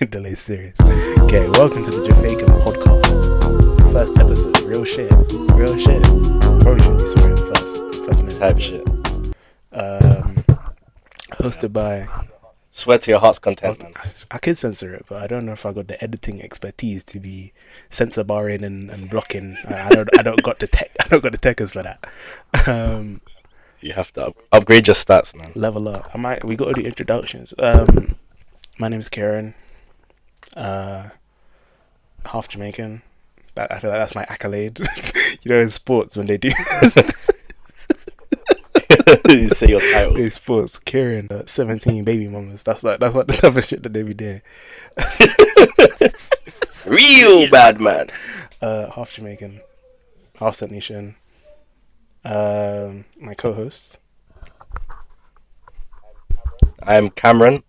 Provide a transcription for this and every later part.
Delay serious. Okay, welcome to the Jafaican Podcast. First episode, real shit. Probably should be swearing first minute. Type shit. Hosted by... Swear to your heart's content, man. I could censor it, but I don't know if I got the editing expertise to be censor barring and blocking. I don't got the tech. I don't got the techers for that. You have to upgrade your stats, man. Level up. We got to do introductions. My name's Kieran. Half Jamaican. I feel like that's my accolade. You know, in sports when they do. You say your title. In sports, Kieran, 17 baby mamas. That's like the type of shit that they be doing. Real bad man. Half Jamaican, half St. Nation. My co-host. I'm Cameron.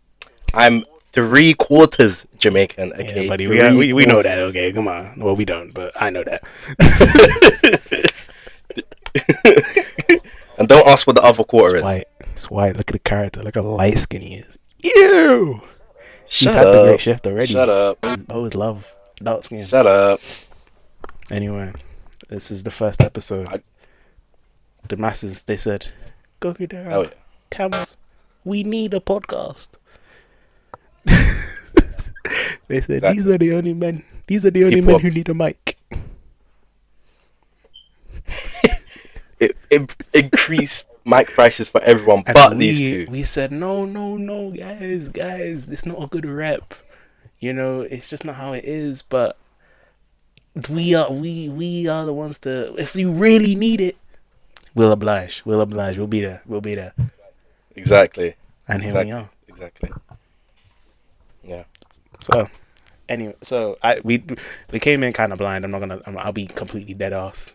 I'm 3/4 Jamaican. Okay, yeah, buddy, we know that. Okay, come on. Well, we don't, but I know that. And don't ask what the other quarter is. It's white. Look at the character. Look how light skin he is. Ew. Shut You've had up. the great shift already. Shut up. Always love dark skin. Shut up. Anyway, this is the first episode. The masses, they said, go there. Oh, yeah. Camels, we need a podcast. They said, Exactly. These are the only men who need a mic. It increased mic prices for everyone, And but these two. We said, no, guys, it's not a good rep. You know, it's just not how it is. But we are the ones to. If you really need it, we'll oblige. We'll be there. Exactly. And here we are. Exactly. Yeah. So, anyway, we came in kind of blind. I'll be completely dead ass.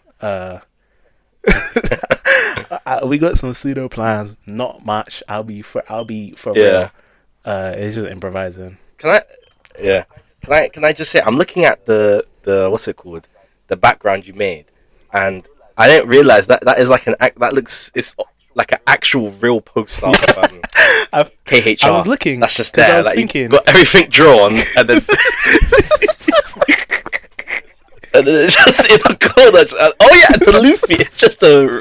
We got some pseudo plans, not much. I'll be for real. It's just improvising. Can I just say, I'm looking at the what's it called, the background you made, and I didn't realize that is like it's like an actual real poster of KHR. I was looking. That's just there. I was like, thinking, you've got everything drawn, and then and then it's just in the corner. The Luffy. It's just a real.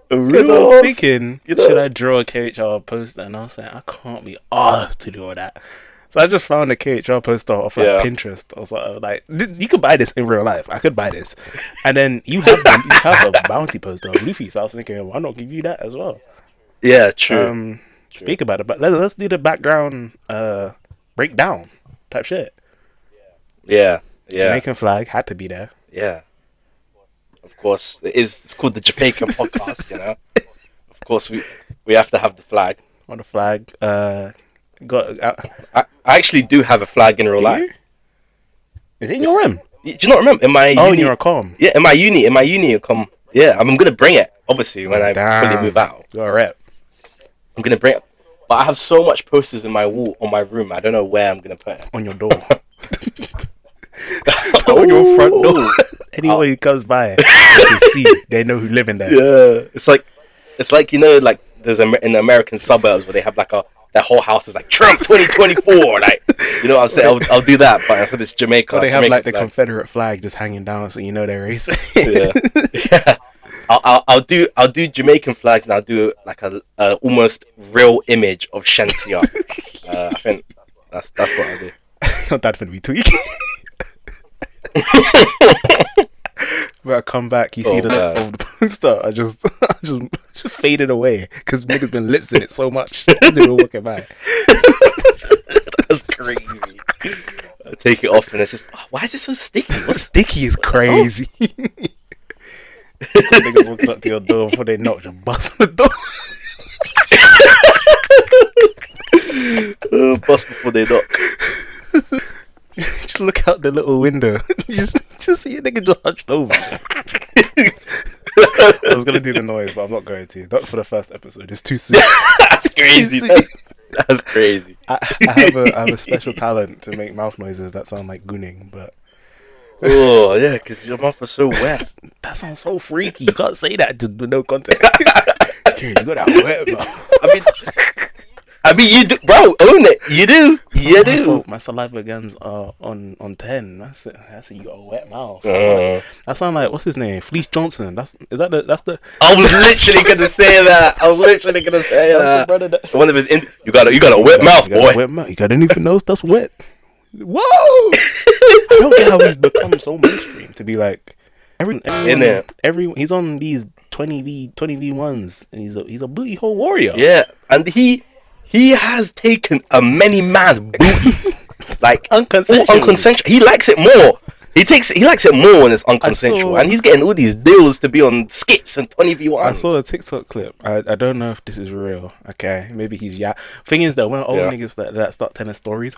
Because I was thinking, should I draw a KHR poster? And I was saying, I can't be asked to do all that. So I just found a KHR poster off Pinterest. I was like, you could buy this in real life. I could buy this. And then you have a bounty poster of Luffy. So I was thinking, why not give you that as well? Yeah, true. Speak about it, but let's do the background breakdown type shit. Yeah. Jamaican flag had to be there. Yeah. Of course, it's called the Jafaican Podcast, you know. Of course, we have to have the flag. On the flag, I actually do have a flag in real life. Is it in your room? Do you not remember? In my in your com. Yeah, in my uni, yeah, I'm gonna bring it. Obviously, when I fully move out, you're a rep. I'm gonna bring it. But I have so much posters in my wall on my room. I don't know where I'm gonna put it. On your door. On your front door. Anyone who comes by, they can see. They know who live in there. Yeah, it's like you know, like there's in the American suburbs where they have like their whole house is like Trump 2024. Like, you know what I'm saying? I'll do that, but I said it's Jamaica. Or they have Jamaican like the flag. Confederate flag just hanging down, so you know they're racist. Yeah. I'll do Jamaican flags, and I'll do like a almost real image of Shensia. I think that's what I'll do. Not that finna be tweaking. When I come back, you see the poster. I just faded away because niggas been lipsing it so much. They were walking by. That's crazy. I take it off and it's just, why is it so sticky? What's Sticky is crazy. Niggas walking up to your door before they knock, just bust on the door. Bust before they knock. Just look out the little window. just see a nigga just hunched over. I was gonna do the noise, but I'm not going to. Not for the first episode. It's too soon. That's crazy. That's crazy. I have a special talent to make mouth noises that sound like gooning, but Oh, yeah, because your mouth was so wet. That sounds so freaky. You can't say that just with no context. You got that wet mouth. I mean, I mean, you do, bro. Own it. You do. You do. My saliva glands are on 10. That's it. You got a wet mouth. That sound like what's his name? Fleece Johnson. That's the. I was literally gonna say that. One of his. You got a wet mouth, boy. Wet mouth. You got anything else that's wet? Whoa! I don't get how he's become so mainstream to be like everyone. He's on these 20v1s, and he's a booty hole warrior. Yeah, and he has taken a many man's booties, like unconsensual. He likes it more. He likes it more when it's unconsensual, and he's getting all these deals to be on skits and 20v1s. I saw a TikTok clip. I don't know if this is real. Okay, maybe he's Thing is that when old niggas that start telling stories,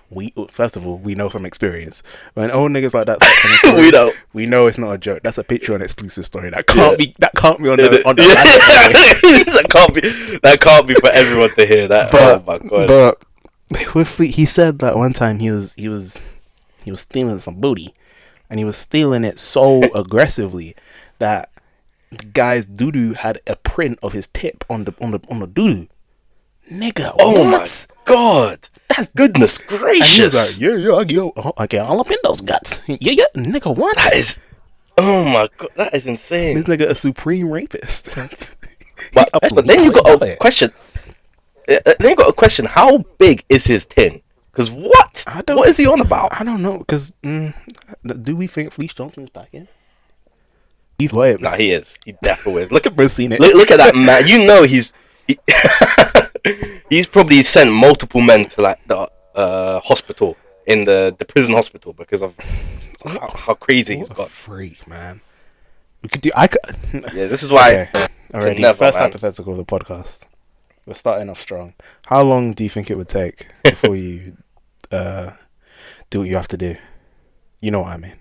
first of all we know from experience. When old niggas like that start telling stories, we know it's not a joke. That's a Patreon exclusive story. That can't be on the that can't be for everyone to hear that. Oh my god! But with he said that one time he was stealing some booty. And he was stealing it so aggressively that the guy's doo-doo had a print of his tip on the doo-doo. Nigga, oh what? My god, that's goodness gracious. And he was like, I get all up in those guts. Yeah, nigga, what? That is, oh my god, that is insane. This nigga a supreme rapist. but then you got a question. How big is his tin? Because what is he on about? I don't know. Because do we think Fleece Johnson's back in? Nah, he is. He definitely is. Look at Look at that man. You know he's probably sent multiple men to like the hospital in the prison hospital because of how crazy he's got. Freak, man. Yeah, this is why. Okay. Already, first hypothetical of the podcast. We're starting off strong. How long do you think it would take before you do what you have to do? You know what I mean.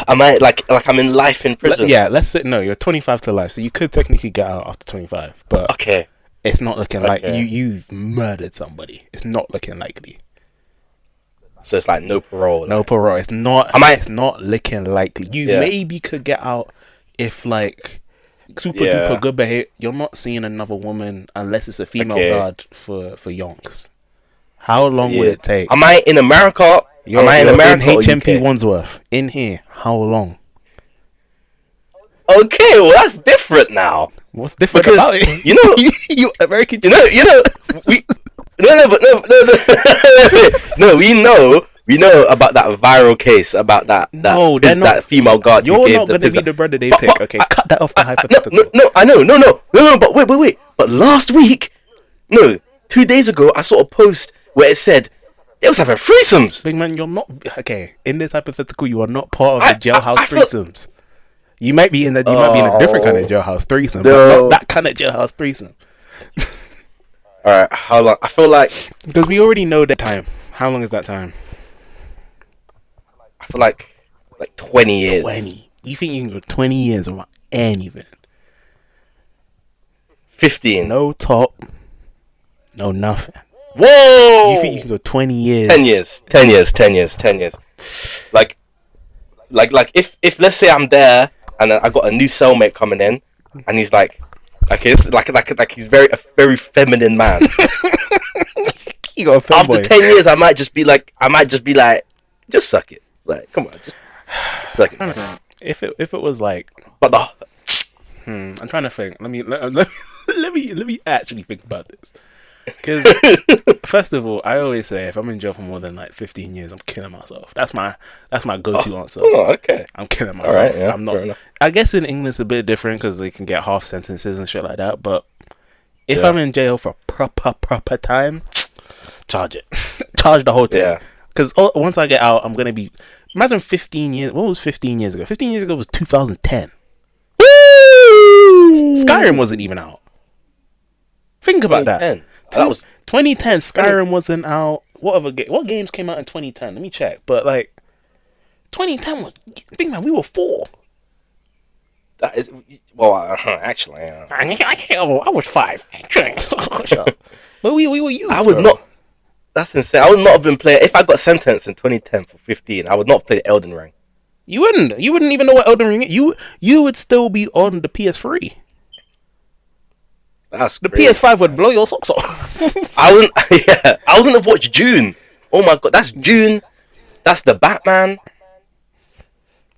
Am I like I'm in life in prison? Let's say no. You're 25 to life, so you could technically get out after 25. But okay, it's not looking like you've murdered somebody. It's not looking likely. So it's like no parole. No parole. It's not. It's not looking likely. You maybe could get out if like. Super duper good behavior. You're not seeing another woman unless it's a female guard for yonks. How long would it take? Am I in America? Am I in America? In HMP Wandsworth. In here. How long? Okay, well that's different now. What's different about it? You know, you American. We know about that viral case about that female guard. You're not going to be the brother they pick. Okay, cut that off the hypothetical. No, I know. No, but wait. But last week, 2 days ago, I saw a post where it said they was having threesomes. Big man, you're not okay. In this hypothetical, you are not part of the jailhouse threesomes. You might be in a different kind of jailhouse threesome, but not that kind of jailhouse threesome. All right, how long? I feel like because we already know that time. How long is that time? I feel like 20 years. 20. You think you can go 20 years without anything? 15. No top. No nothing. Whoa! You think you can go 20 years? 10 years. Like if let's say I'm there and I got a new cellmate coming in and he's like he's a very feminine man. You got a after 10 years I might just be like just suck it. Like, come on, just suck it. If it was like, but I'm trying to think. Let me actually think about this. Because first of all, I always say if I'm in jail for more than like 15 years, I'm killing myself. That's my go-to answer. Oh, okay. I'm killing myself. Right, yeah, I'm not. I guess in England it's a bit different because they can get half sentences and shit like that. But if I'm in jail for proper time, charge it. Charge the whole thing. Yeah. Because once I get out, I'm going to be... Imagine 15 years... What was 15 years ago? 15 years ago was 2010. Woo! Skyrim wasn't even out. Think about that. That was 2010. Skyrim wasn't out. What games came out in 2010? Let me check. But like... 2010 was... Think man, we were 4. That is... Well, actually... I was 5. Actually. But we were used. I would not... That's insane. I would not have been playing... If I got sentenced in 2010 for 15, I would not have played Elden Ring. You wouldn't. You wouldn't even know what Elden Ring is. You would still be on the PS3. That's The crazy. PS5 would blow your socks off. I wouldn't have watched June. Oh my god, that's June. That's the Batman.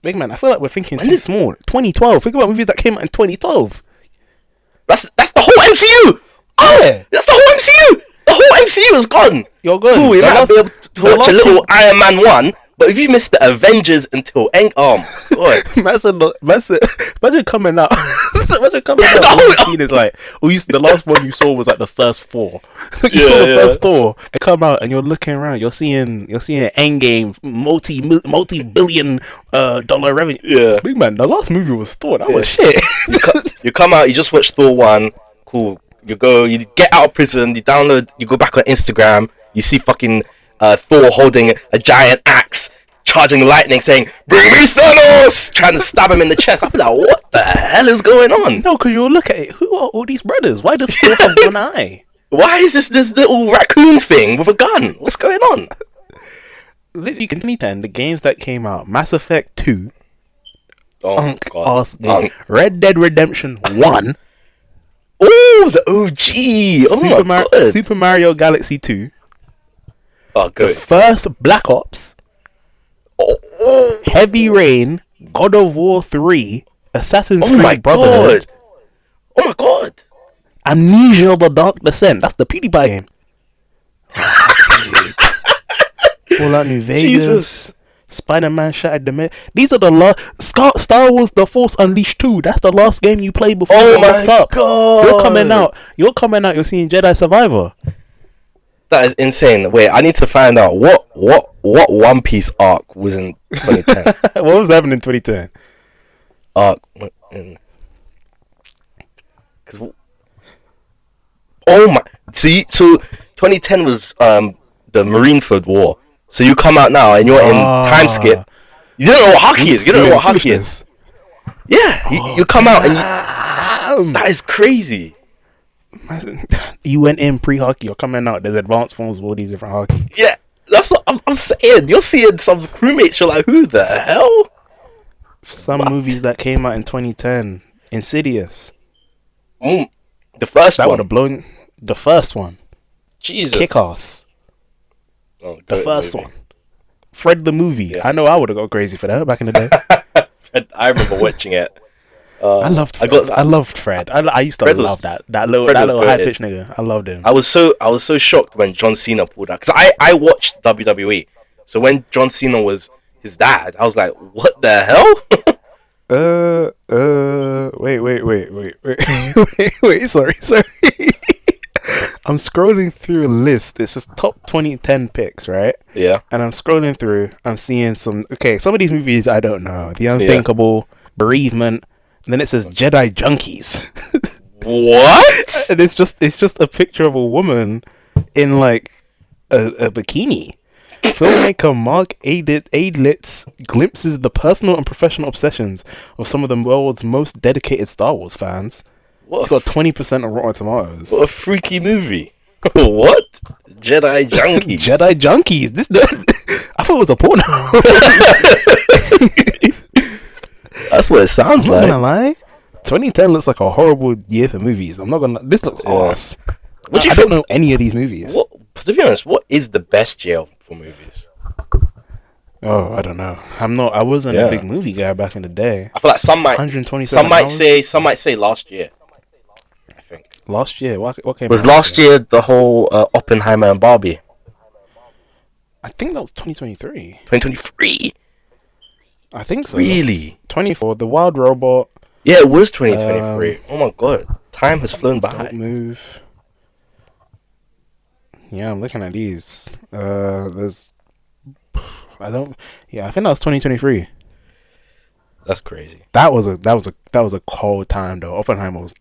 Big man, I feel like we're thinking too small. 2012. Think about movies that came out in 2012. That's the whole MCU. Oh, Yeah. that's the whole MCU. The whole MCU is gone. You're good. Cool, you The might last- be able to the watch a last little two- Iron Man 1, but if you missed the Avengers until End, God. Imagine coming out. Imagine coming out. All you've seen is like, the last one you saw was like the first Thor. You saw the first Thor. They come out and you're looking around. You're seeing Endgame, multi-billion dollar revenue. Yeah. Big man, the last movie was Thor. That was shit. You come out, you just watch Thor 1, cool. You get out of prison, you download, you go back on Instagram, you see fucking Thor holding a giant axe, charging lightning, saying, "Bring me Thanos!" Trying to stab him in the chest. I feel like, what the hell is going on? No, because you'll look at it. Who are all these brothers? Why does Thor have one eye? Why is this little raccoon thing with a gun? What's going on? Literally, in 2010, the games that came out, Mass Effect 2, Oh, God. ass game. Red Dead Redemption 1, Oh, the OG! Oh my God. Super Mario Galaxy 2, Oh, the good. first Black Ops, Oh, Heavy Rain, God of War 3, Assassin's oh my Creed Brotherhood, God! Oh my God! Amnesia: The Dark Descent. That's the PewDiePie game. Fallout New Vegas. Jesus. Spider-Man Shattered Dimension. These are the last. Star Wars: The Force Unleashed 2. That's the last game you played before Oh you my locked up. God! You're coming out. You're seeing Jedi Survivor. That is insane. Wait, I need to find out what One Piece arc was in 2010. What was happening in 2010? Arc in. Cause, oh my! So 2010 was the Marineford War. So you come out now and you're in time skip. You don't know what hockey is. You don't know what hockey is. Yeah, you come out and that is crazy. You went in pre-hockey. You're coming out. There's advanced forms of all these different hockey. Yeah, that's what I'm saying. You're seeing some crewmates. You're like, who the hell? Some movies that came out in 2010. Insidious. The first That would one. have blown. The first one. Jesus. Kick-Ass. Oh, The good first movie. one. Fred the movie. Yeah. I know I would have got crazy for that back in the day. I remember watching it. I loved Fred. I loved Fred. I used to Fred love was- that little Fred was high goated. pitched nigga. I loved him. I was so shocked when John Cena pulled out, because I watched WWE. So when John Cena was his dad, I was like, what the hell? Wait. Sorry. I'm scrolling through a list. It says top 2010 picks, right? Yeah. And I'm scrolling through. I'm seeing some of these movies I don't know. The Unthinkable, Bereavement. And then it says Jedi Junkies. What? And it's just a picture of a woman in like a bikini. Filmmaker Mark Aidlitz glimpses the personal and professional obsessions of some of the world's most dedicated Star Wars fans. It's got 20% on Rotten Tomatoes. What a freaky movie. What? Jedi Junkies. Jedi Junkies. I thought it was a porno. That's what it sounds I'm not like. gonna lie. 2010 looks like a horrible year for movies. I'm not gonna. This looks ass. What do you I don't know any of these movies. To be honest, what is the best year for movies? Oh, I don't know. I wasn't a big movie guy back in the day. I feel like some might 127 might say last year. I think Last year, what came was out last year the whole Oppenheimer and Barbie. I think that was 2023. 2023. I think so. Really? 24. The Wild Robot. Yeah, it was 2023. Oh my god, time has flown by. Don't Move. Yeah, I'm looking at these. There's. I think that was 2023. That's crazy. That was a cold time though. Oppenheimer was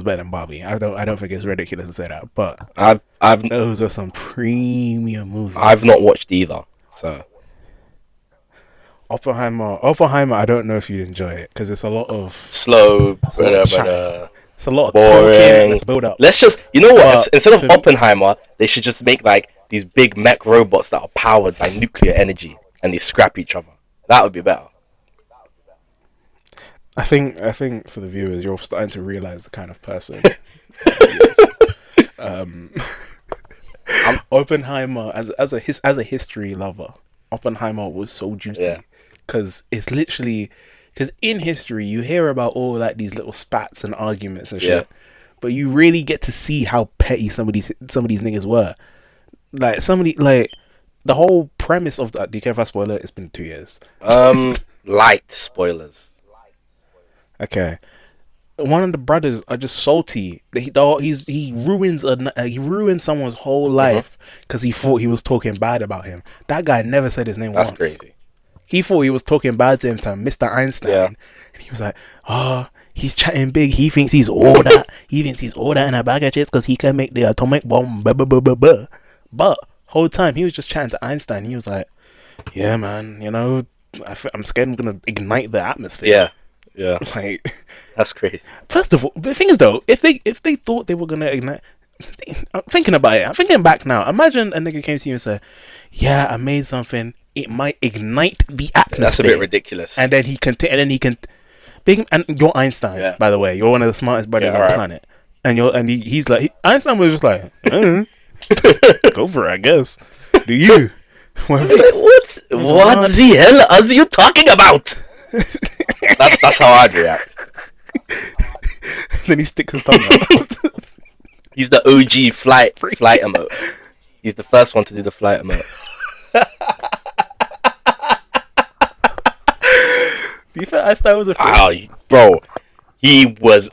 better than Barbie. I don't think it's ridiculous to say that, but those are some premium movies. I've not watched either, so Oppenheimer. I don't know if you'd enjoy it because it's a lot of slow, it's a lot of boring. talking. Let's build up. Let's just, you know what? But Instead of Oppenheimer, they should just make like these big mech robots that are powered by nuclear energy and they scrap each other. That would be better. I think for the viewers, you're starting to realize the kind of person that he is. Oppenheimer, as a history lover, Oppenheimer was so juicy because it's literally because in history you hear about all like these little spats and arguments and shit, but you really get to see how petty some of these niggas were. Like the whole premise of that. Do you care if I spoil it? It's been 2 years. Light spoilers. Okay. One of the brothers are just salty. He ruins someone's whole life because he thought he was talking bad about him. That guy never said his name once. That's crazy. He thought he was talking bad to him, to Mr. Einstein. Yeah. And he was like, "Oh, he's chatting big. He thinks he's all that. He thinks he's all that in a bag of chips because he can make the atomic bomb." Blah, blah, blah, blah, blah. But whole time he was just chatting to Einstein. He was like, "Yeah, man. You know, I'm scared I'm gonna ignite the atmosphere." Yeah. Yeah, like that's crazy. First of all, the thing is though, if they thought they were gonna ignite, I'm thinking about it. I'm thinking back now. Imagine a nigga came to you and said, "Yeah, I made something. It might ignite the atmosphere." That's a bit ridiculous. And then he can. And you're Einstein, by the way. You're one of the smartest brothers on the planet. And he's like Einstein was just like, go for it, I guess. Do you? What the hell are you talking about? That's how I'd react. Then he sticks his tongue out. He's the OG flight emote. He's the first one to do the flight emote. Do you think Einstein was a freak? Oh, bro, he was.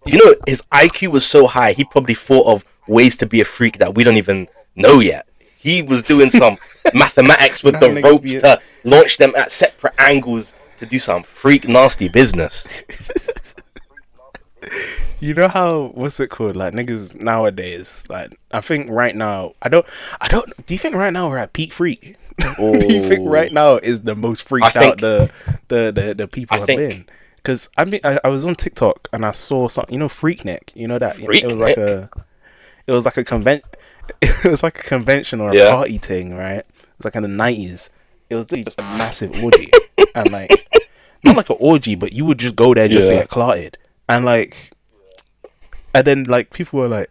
His IQ was so high. He probably thought of ways to be a freak that we don't even know yet. He was doing some mathematics with the ropes to launch them at separate angles to do some freak nasty business. You know how, what's it called? Like niggas nowadays, like I think right now, I don't. Do you think right now we're at peak freak? Do you think right now is the most freaked out the people have been? Because I was on TikTok and I saw something. You know, Freaknik. You know that it was like a convention. It was like a convention or a party thing, right? It was like in the 90s. It was just a massive orgy, and like not like an orgy, but you would just go there just to get clotted, and then like people were like,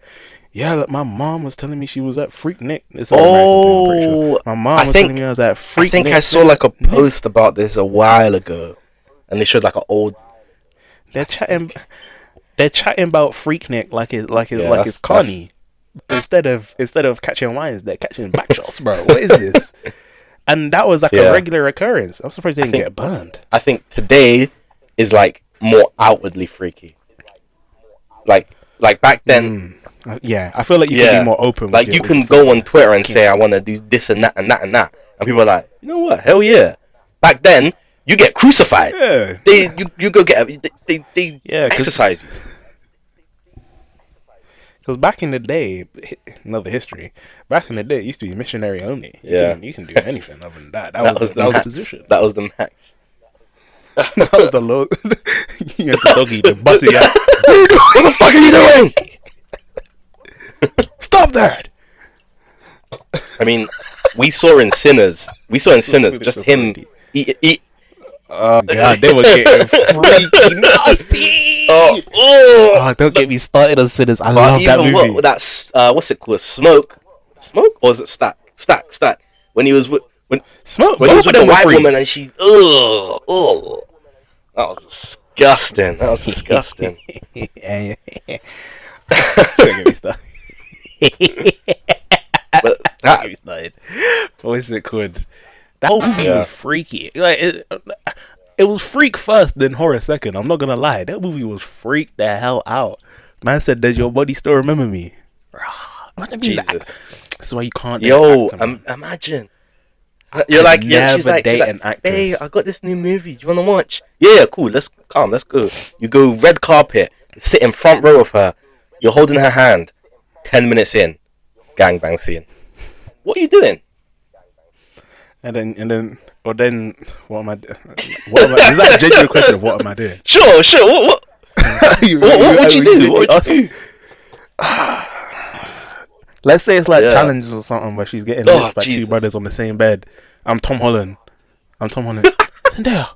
"Yeah, like, my mom was telling me she was at Freaknik." It's sure. My mom was telling me I was at Freaknik. I think I saw like a post about this a while ago, and they showed like an old. They're chatting about Freaknik like it's Connie. Instead of catching wines, they're catching backshots, bro. What is this? And that was like a regular occurrence. I'm surprised they didn't get burned. I think today is like more outwardly freaky. Like back then. Yeah, I feel like you can be more open. Like you can go on Twitter and say, "I want to do this and that and that and that," and people are like, "You know what? Hell yeah!" Back then, you get crucified. Yeah. You go get they exercise you. Because back in the day, another history. Back in the day, it used to be missionary only. You can do anything other than that. That was the position. That was the max. That was the low. You had the doggy, the bussy out. What the fuck are you doing? Stop that! I mean, we saw in Sinners just him eat. Oh god, they were getting freaky nasty. Don't get me started on Sinners. I love that movie. That's what's it called? Smoke, or is it Stack? When he was with Smoke. When he was with the white woman and she, that was disgusting. Don't get me started. Get me started. What is it called? That whole movie was freaky. Like it was freak first, then horror second. I'm not gonna lie. That movie was freak the hell out. Man said, "Does your body still remember me?" Jesus. That's why you can't. Imagine. You're like, she's like, "Hey, I got this new movie. Do you wanna watch?" Yeah, cool. Let's go. You go red carpet, sit in front row of her. You're holding her hand. 10 minutes in, gangbang scene. What are you doing? And then, what am I doing? Is that a genuine question? What am I doing? Sure. What would you do? Let's say it's like challenges or something where she's getting mixed by two brothers on the same bed. I'm Tom Holland. Zendaya.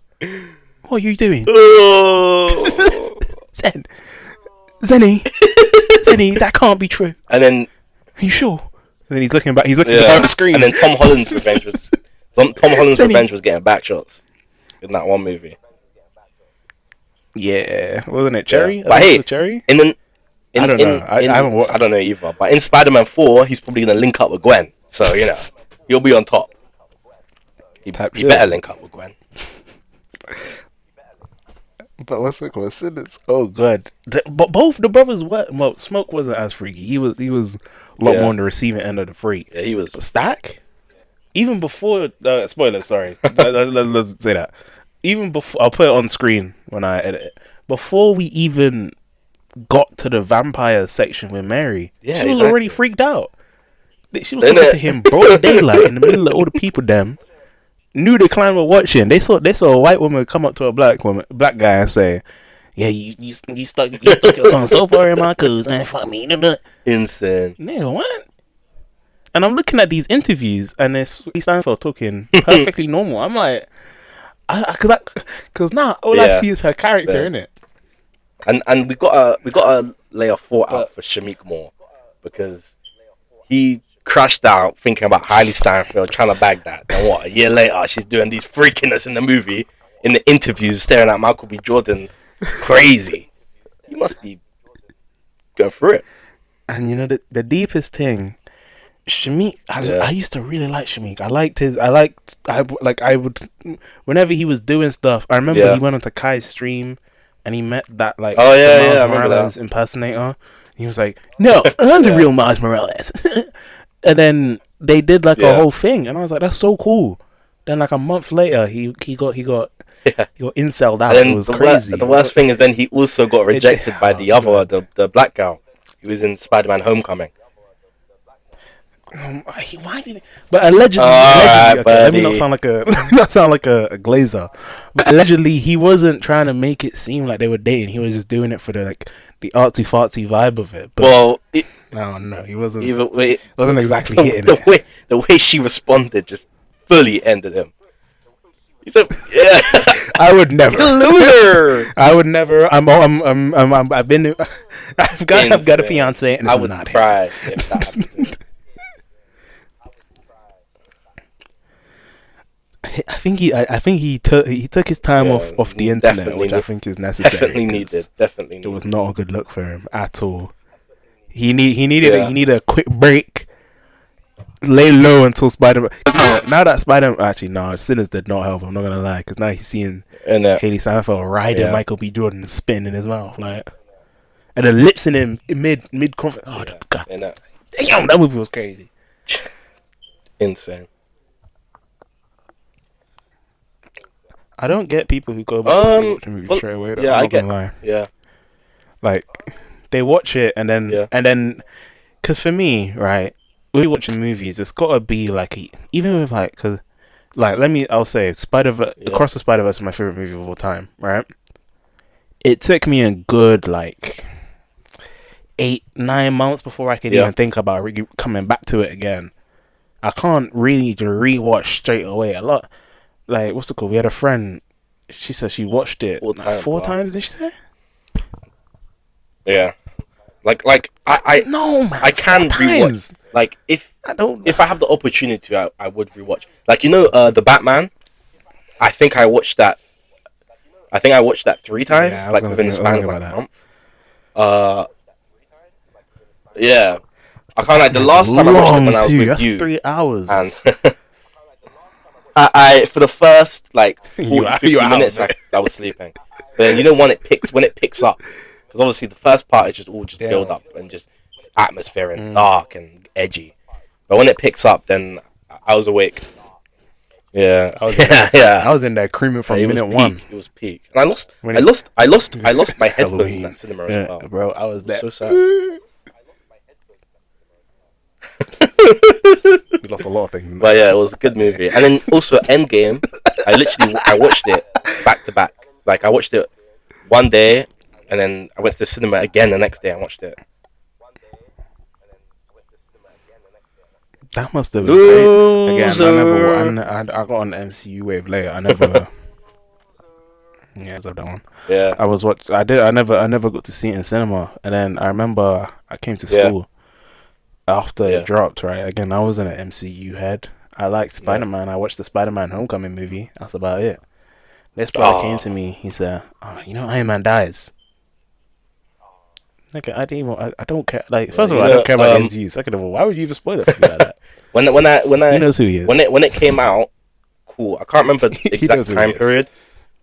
what are you doing? Oh. Zenny, that can't be true. And then, are you sure? And then he's looking behind the screen. And then Tom Holland's revenge was getting back shots in that one movie. Yeah, wasn't it Cherry? Yeah. But hey, Cherry? I don't know. I haven't watched. I don't know either. But in Spider-Man 4, he's probably gonna link up with Gwen. So he'll be on top. He better link up with Gwen. But what's it called? Oh god! But both the brothers Smoke wasn't as freaky. He was a lot more on the receiving end of the freak. Yeah, he was. Stack. Even before spoilers, sorry. let's say that. Even before, I'll put it on screen when I edit it. Before we even got to the vampire section with Mary, she was already freaked out. She was talking to him broad daylight in the middle of all the people. Them knew the clan were watching. They saw a white woman come up to a black guy and say, "Yeah, you stuck your tongue so far in my coos and fuck me." Insane. Nigga, what? And I'm looking at these interviews and it's Steinfeld talking perfectly normal. I'm like, because now all I see is her character in it. And we gotta lay a thought out for Shamik Moore, because he crashed out thinking about Hailey Steinfeld trying to bag that. And what, a year later she's doing these freakiness in the movie, in the interviews, staring at Michael B. Jordan, crazy. He must be going through it. And the deepest thing, Shamik, I used to really like Shamik. I would, whenever he was doing stuff, I remember he went onto Kai's stream and he met that Miles Morales impersonator. He was like, "No, I'm the real Miles Morales." And then they did a whole thing, and I was like, "That's so cool." Then a month later, he got inceled out. It was crazy. The worst thing is then he also got rejected by the black girl who was in Spider-Man Homecoming. Why did it? But allegedly, let me not sound like a glazer. But allegedly, he wasn't trying to make it seem like they were dating. He was just doing it for the artsy fartsy vibe of it. But no, he wasn't. Wasn't exactly hitting it. The way she responded just fully ended him. He said, "Yeah, I would never. He's a loser. I would never. I've got a fiance, and I would not cry if that happened." I think he took his time off the internet, which I think is necessary. Definitely needed. It was not a good look for him at all. He needed a quick break, lay low until Spider-Man. Now that Spider-Man, actually no, Sinners did not help. I'm not gonna lie, because now he's seeing Hailey Steinfeld riding Michael B. Jordan and spin in his mouth, and then lips in him mid conference. Oh god, damn, that movie was crazy, insane. I don't get people who go back and watch a movie straight away. Though. I'm not gonna lie. Yeah. They watch it and then, because for me, right, when we watching movies, it's gotta be even with because I'll say Across the Spider-Verse is my favorite movie of all time, right? It took me a good 8-9 months before I could even think about coming back to it again. I can't really rewatch straight away. A lot. What's it called? We had a friend. She said she watched it 4 times. Did she say? Yeah. I can rewatch. If I have the opportunity, I would rewatch. The Batman. I think I watched that 3 times. Within the span of a month. Yeah. I can't the last time I watched it when I was with you. 3 hours. And I for the first 50 minutes I was sleeping. But then when it picks up, because obviously the first part is just build up and just atmosphere and dark and edgy. But when it picks up, then I was awake. Yeah, I was in there creaming from minute one. It was peak. And I lost my headphones in that cinema as well. Bro, I was there. So sad. We lost a lot of things. But yeah, it was a good movie. And then also Endgame, I watched it back to back. I watched it one day, and then I went to the cinema again the next day. I watched it. That must have been great. Again, I got on the MCU wave later. I never. Yeah, I saw that one. Yeah. I never got to see it in cinema, and then I remember I came to school after it dropped. Right, again, I wasn't an MCU head. I liked Spider-Man. I watched the Spider-Man Homecoming movie. That's about it. This brother came to me. He said, "Oh, you know, Iron Man dies." Okay, I don't care. Like, first of all, I don't care about the MCU. Second of all, why would you even spoil it for me like that? when I he knows who he is. When it came out, cool. I can't remember the exact time period,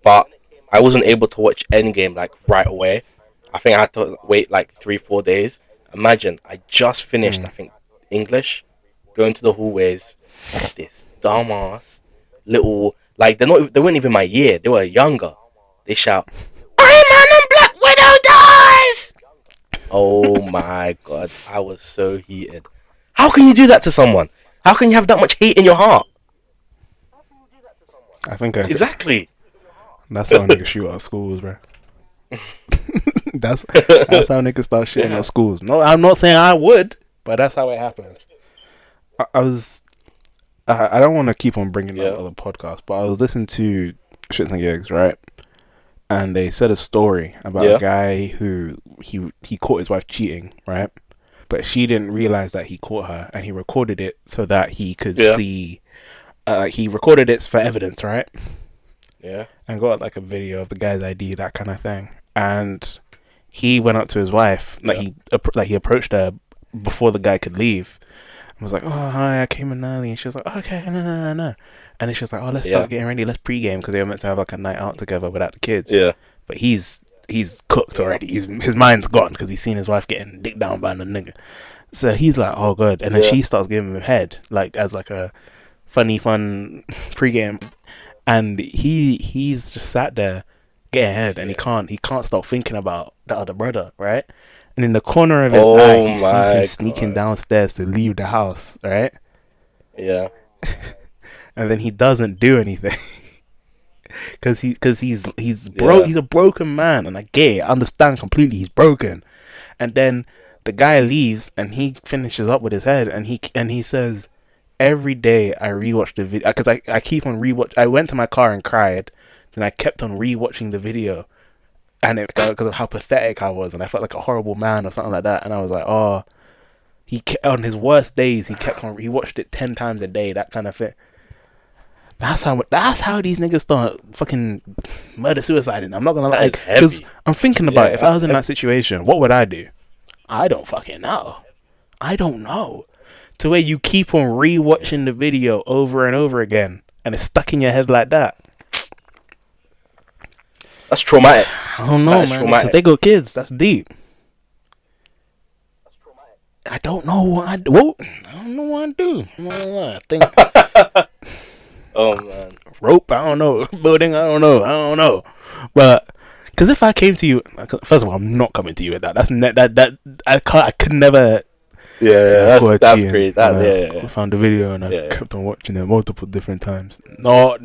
but I wasn't able to watch Endgame like right away. I think I had to wait like 3-4 days. Imagine, I just finished. I think English, going to the hallways. This dumbass little like they weren't even my year. They were younger. They shout, "Iron Man and Black Widow dies!" Oh my god, I was so heated. How can you do that to someone? How can you have that much hate in your heart? I think exactly. That's how niggas shoot up schools, bro. that's how niggas start shooting up schools. No, I'm not saying I would, but that's how it happens. I don't want to keep on bringing up other podcasts, but I was listening to Shits and Gigs, right? And they said a story about a guy who he caught his wife cheating, right? But she didn't realize that he caught her, and he recorded it so that he could see. He recorded it for evidence, right? Yeah. And got like a video of the guy's ID, that kind of thing. And he went up to his wife, he approached her before the guy could leave. And was like, "Oh, hi, I came in early." And she was like, "Oh, okay, no. And then she was like, "Oh, let's start getting ready. Let's pregame," because they were meant to have like a night out together without the kids. Yeah. But he's cooked already. His mind's gone because he's seen his wife getting dicked down by the nigga. So he's like, "Oh, good." And then she starts giving him head, like as like a fun pregame, and he's just sat there getting head, and he can't stop thinking about the other brother, right? And in the corner of his eye, he sees him sneaking downstairs to leave the house, right? Yeah. And then he doesn't do anything because he's broke. He's a broken man, and I get it. I understand completely. He's broken, and then the guy leaves, and he finishes up with his head, and he says, "Every day I rewatch the video because I keep on rewatch. I went to my car and cried, then I kept on rewatching the video." And it because of how pathetic I was, and I felt like a horrible man or something like that. And I was like, "Oh, on his worst days, he watched it 10 times a day, that kind of thing." That's how these niggas start fucking murder suiciding. I'm not gonna lie, because I'm thinking about it. If I was in that situation, what would I do? I don't fucking know. I don't know. To where you keep on rewatching the video over and over again, and it's stuck in your head like that. That's traumatic. I don't know, man. Because they got kids. That's deep. That's traumatic. I don't know what I do. I don't know what I do. I think. Oh man. Rope. I don't know. Building. I don't know. But because if I came to you, first of all, I'm not coming to you with that. I could never. Yeah, that's crazy. I found the video and I kept on watching it multiple different times. No,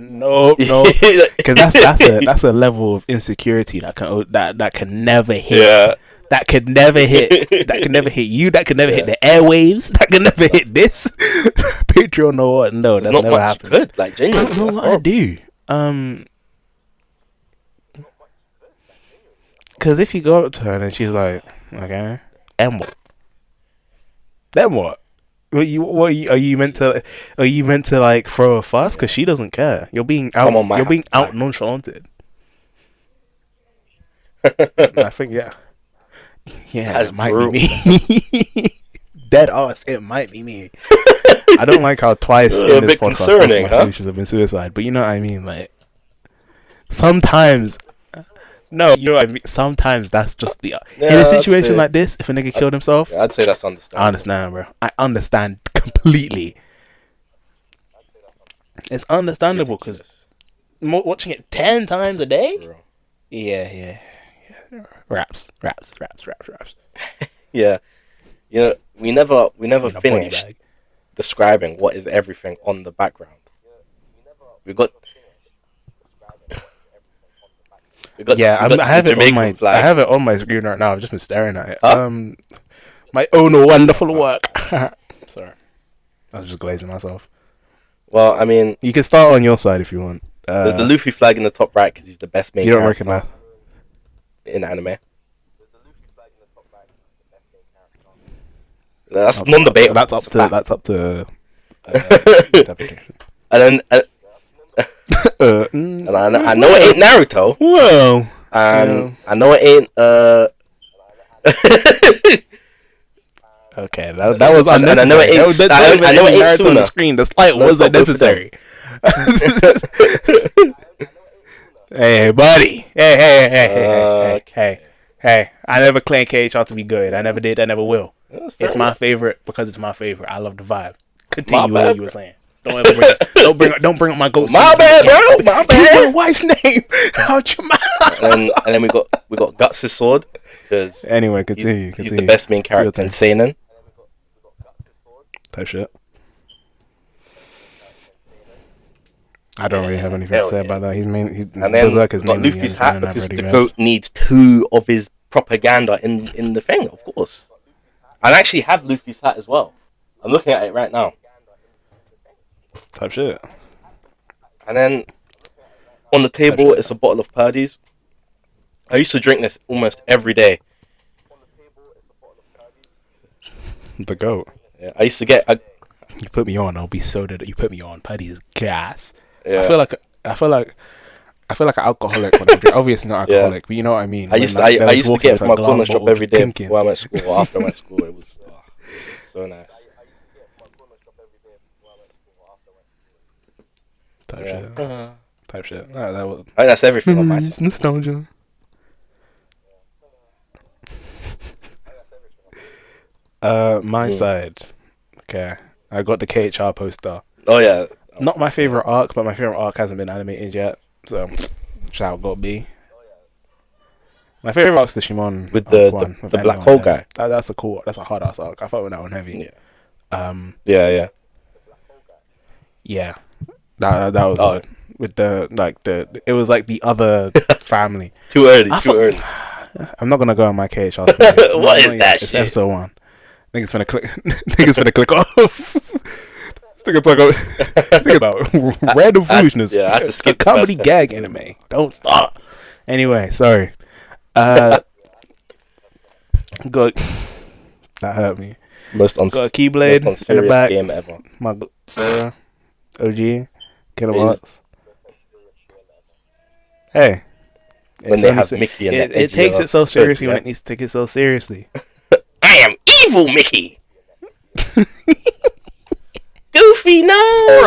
because that's a level of insecurity that can never hit. Yeah. That could never hit. That could never hit you. That could never hit the airwaves. That could never hit this. Patreon or what? No, that's never happened. Good, like genuinely. I don't know what I do. Because if you go up to her and she's like, "Okay, and what? Then what? Are you meant to like throw a fuss because she doesn't care? You're being out nonchalanted. I think it might be me. Dead ass, it might be me. I don't like how twice in this podcast my solutions have been suicide, but you know what I mean. Like sometimes. No, you know what I mean? Sometimes that's just in a situation like this, if a nigga killed himself... I'd say that's understandable. I understand, bro. I understand completely. It's understandable because watching it 10 times a day? Bro. Yeah. Raps. Yeah. You know, we never finished describing what is everything on the background. We got... I have it on my screen right now. I've just been staring at it. My own wonderful work. Sorry, I was just glazing myself. Well, I mean, you can start on your side if you want. There's the Luffy flag in the top right because he's the best main. You don't recognize in anime. That's non-debatable. That's up to interpretation. And then, and I know it ain't Naruto. Whoa. And I know it ain't. Okay, that was unnecessary. And I know it ain't. I know it ain't Suna. The screen. The slide wasn't necessary. Hey, buddy. Hey. I never claimed KHR to be good. I never did. I never will. It's my favorite because it's my favorite. I love the vibe. Continue what you were saying. Don't bring up my ghost. My bad, bro. My bad. My wife's name out your mouth. And then we got Guts' sword because anyway, continue. He's the best main character in Seinen. Type shit. I don't really have anything to say about that. And then got Luffy's hat because the goat needs 2 of his propaganda in the thing, of course. I actually have Luffy's hat as well. I'm looking at it right now. Type shit. And then on the table, it's a bottle of Purdy's. I used to drink this almost every day. The goat. Yeah, I used to get. You put me on. I'll be soda that you put me on. Purdy's gas. Yeah. I feel like an alcoholic when I drink. Obviously not alcoholic, but you know what I mean. I used to get from my corner shop every day before I went to school or after I went to school. It was so nice. Type shit. That was. I think that's everything on my side. Nostalgia. My side. Okay, I got the KHR poster. Oh yeah. Not my favorite arc, but my favorite arc hasn't been animated yet, so shout out B. My favorite arc's the Shimon with the black hole guy. That's a hard ass arc. I thought with that one heavy. Yeah. Yeah. That was good. With it was like the other family. Too early. I'm not gonna go on my KHR. What is that shit? It's episode 1. Niggas finna click off. Think about random foolishness. I had to skip a comedy gag anime. Don't stop. Anyway, sorry. Got that hurt me. Got a Keyblade in the back. Game ever. My Sarah, OG, Kilobox. Hey, when they have Mickey and it takes it so seriously when it needs to take it so seriously. I am evil, Mickey. Goofy, no.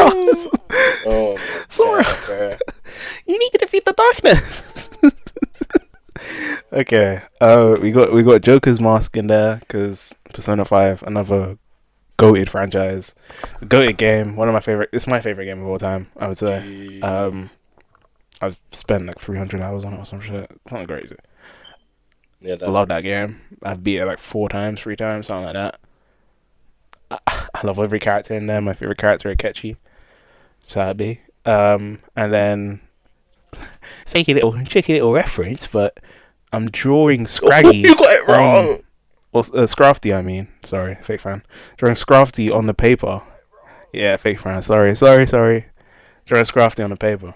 Sora. You need to defeat the darkness. Okay. We got Joker's mask in there because Persona 5, another goated franchise, goated game. One of my favorite. It's my favorite game of all time, I would say. I've spent like 300 hours on it or some shit. Something crazy. Yeah, I love that game. I've beat it like 3 times, something like that. I love every character in there. My favorite character is Akechi. Sadly. And then tricky little reference, but I'm drawing Scraggy. You got it wrong. Scrafty, I mean. Sorry, fake fan. Drawing Scrafty on the paper. Yeah, fake fan. Sorry. Drawing Scrafty on the paper.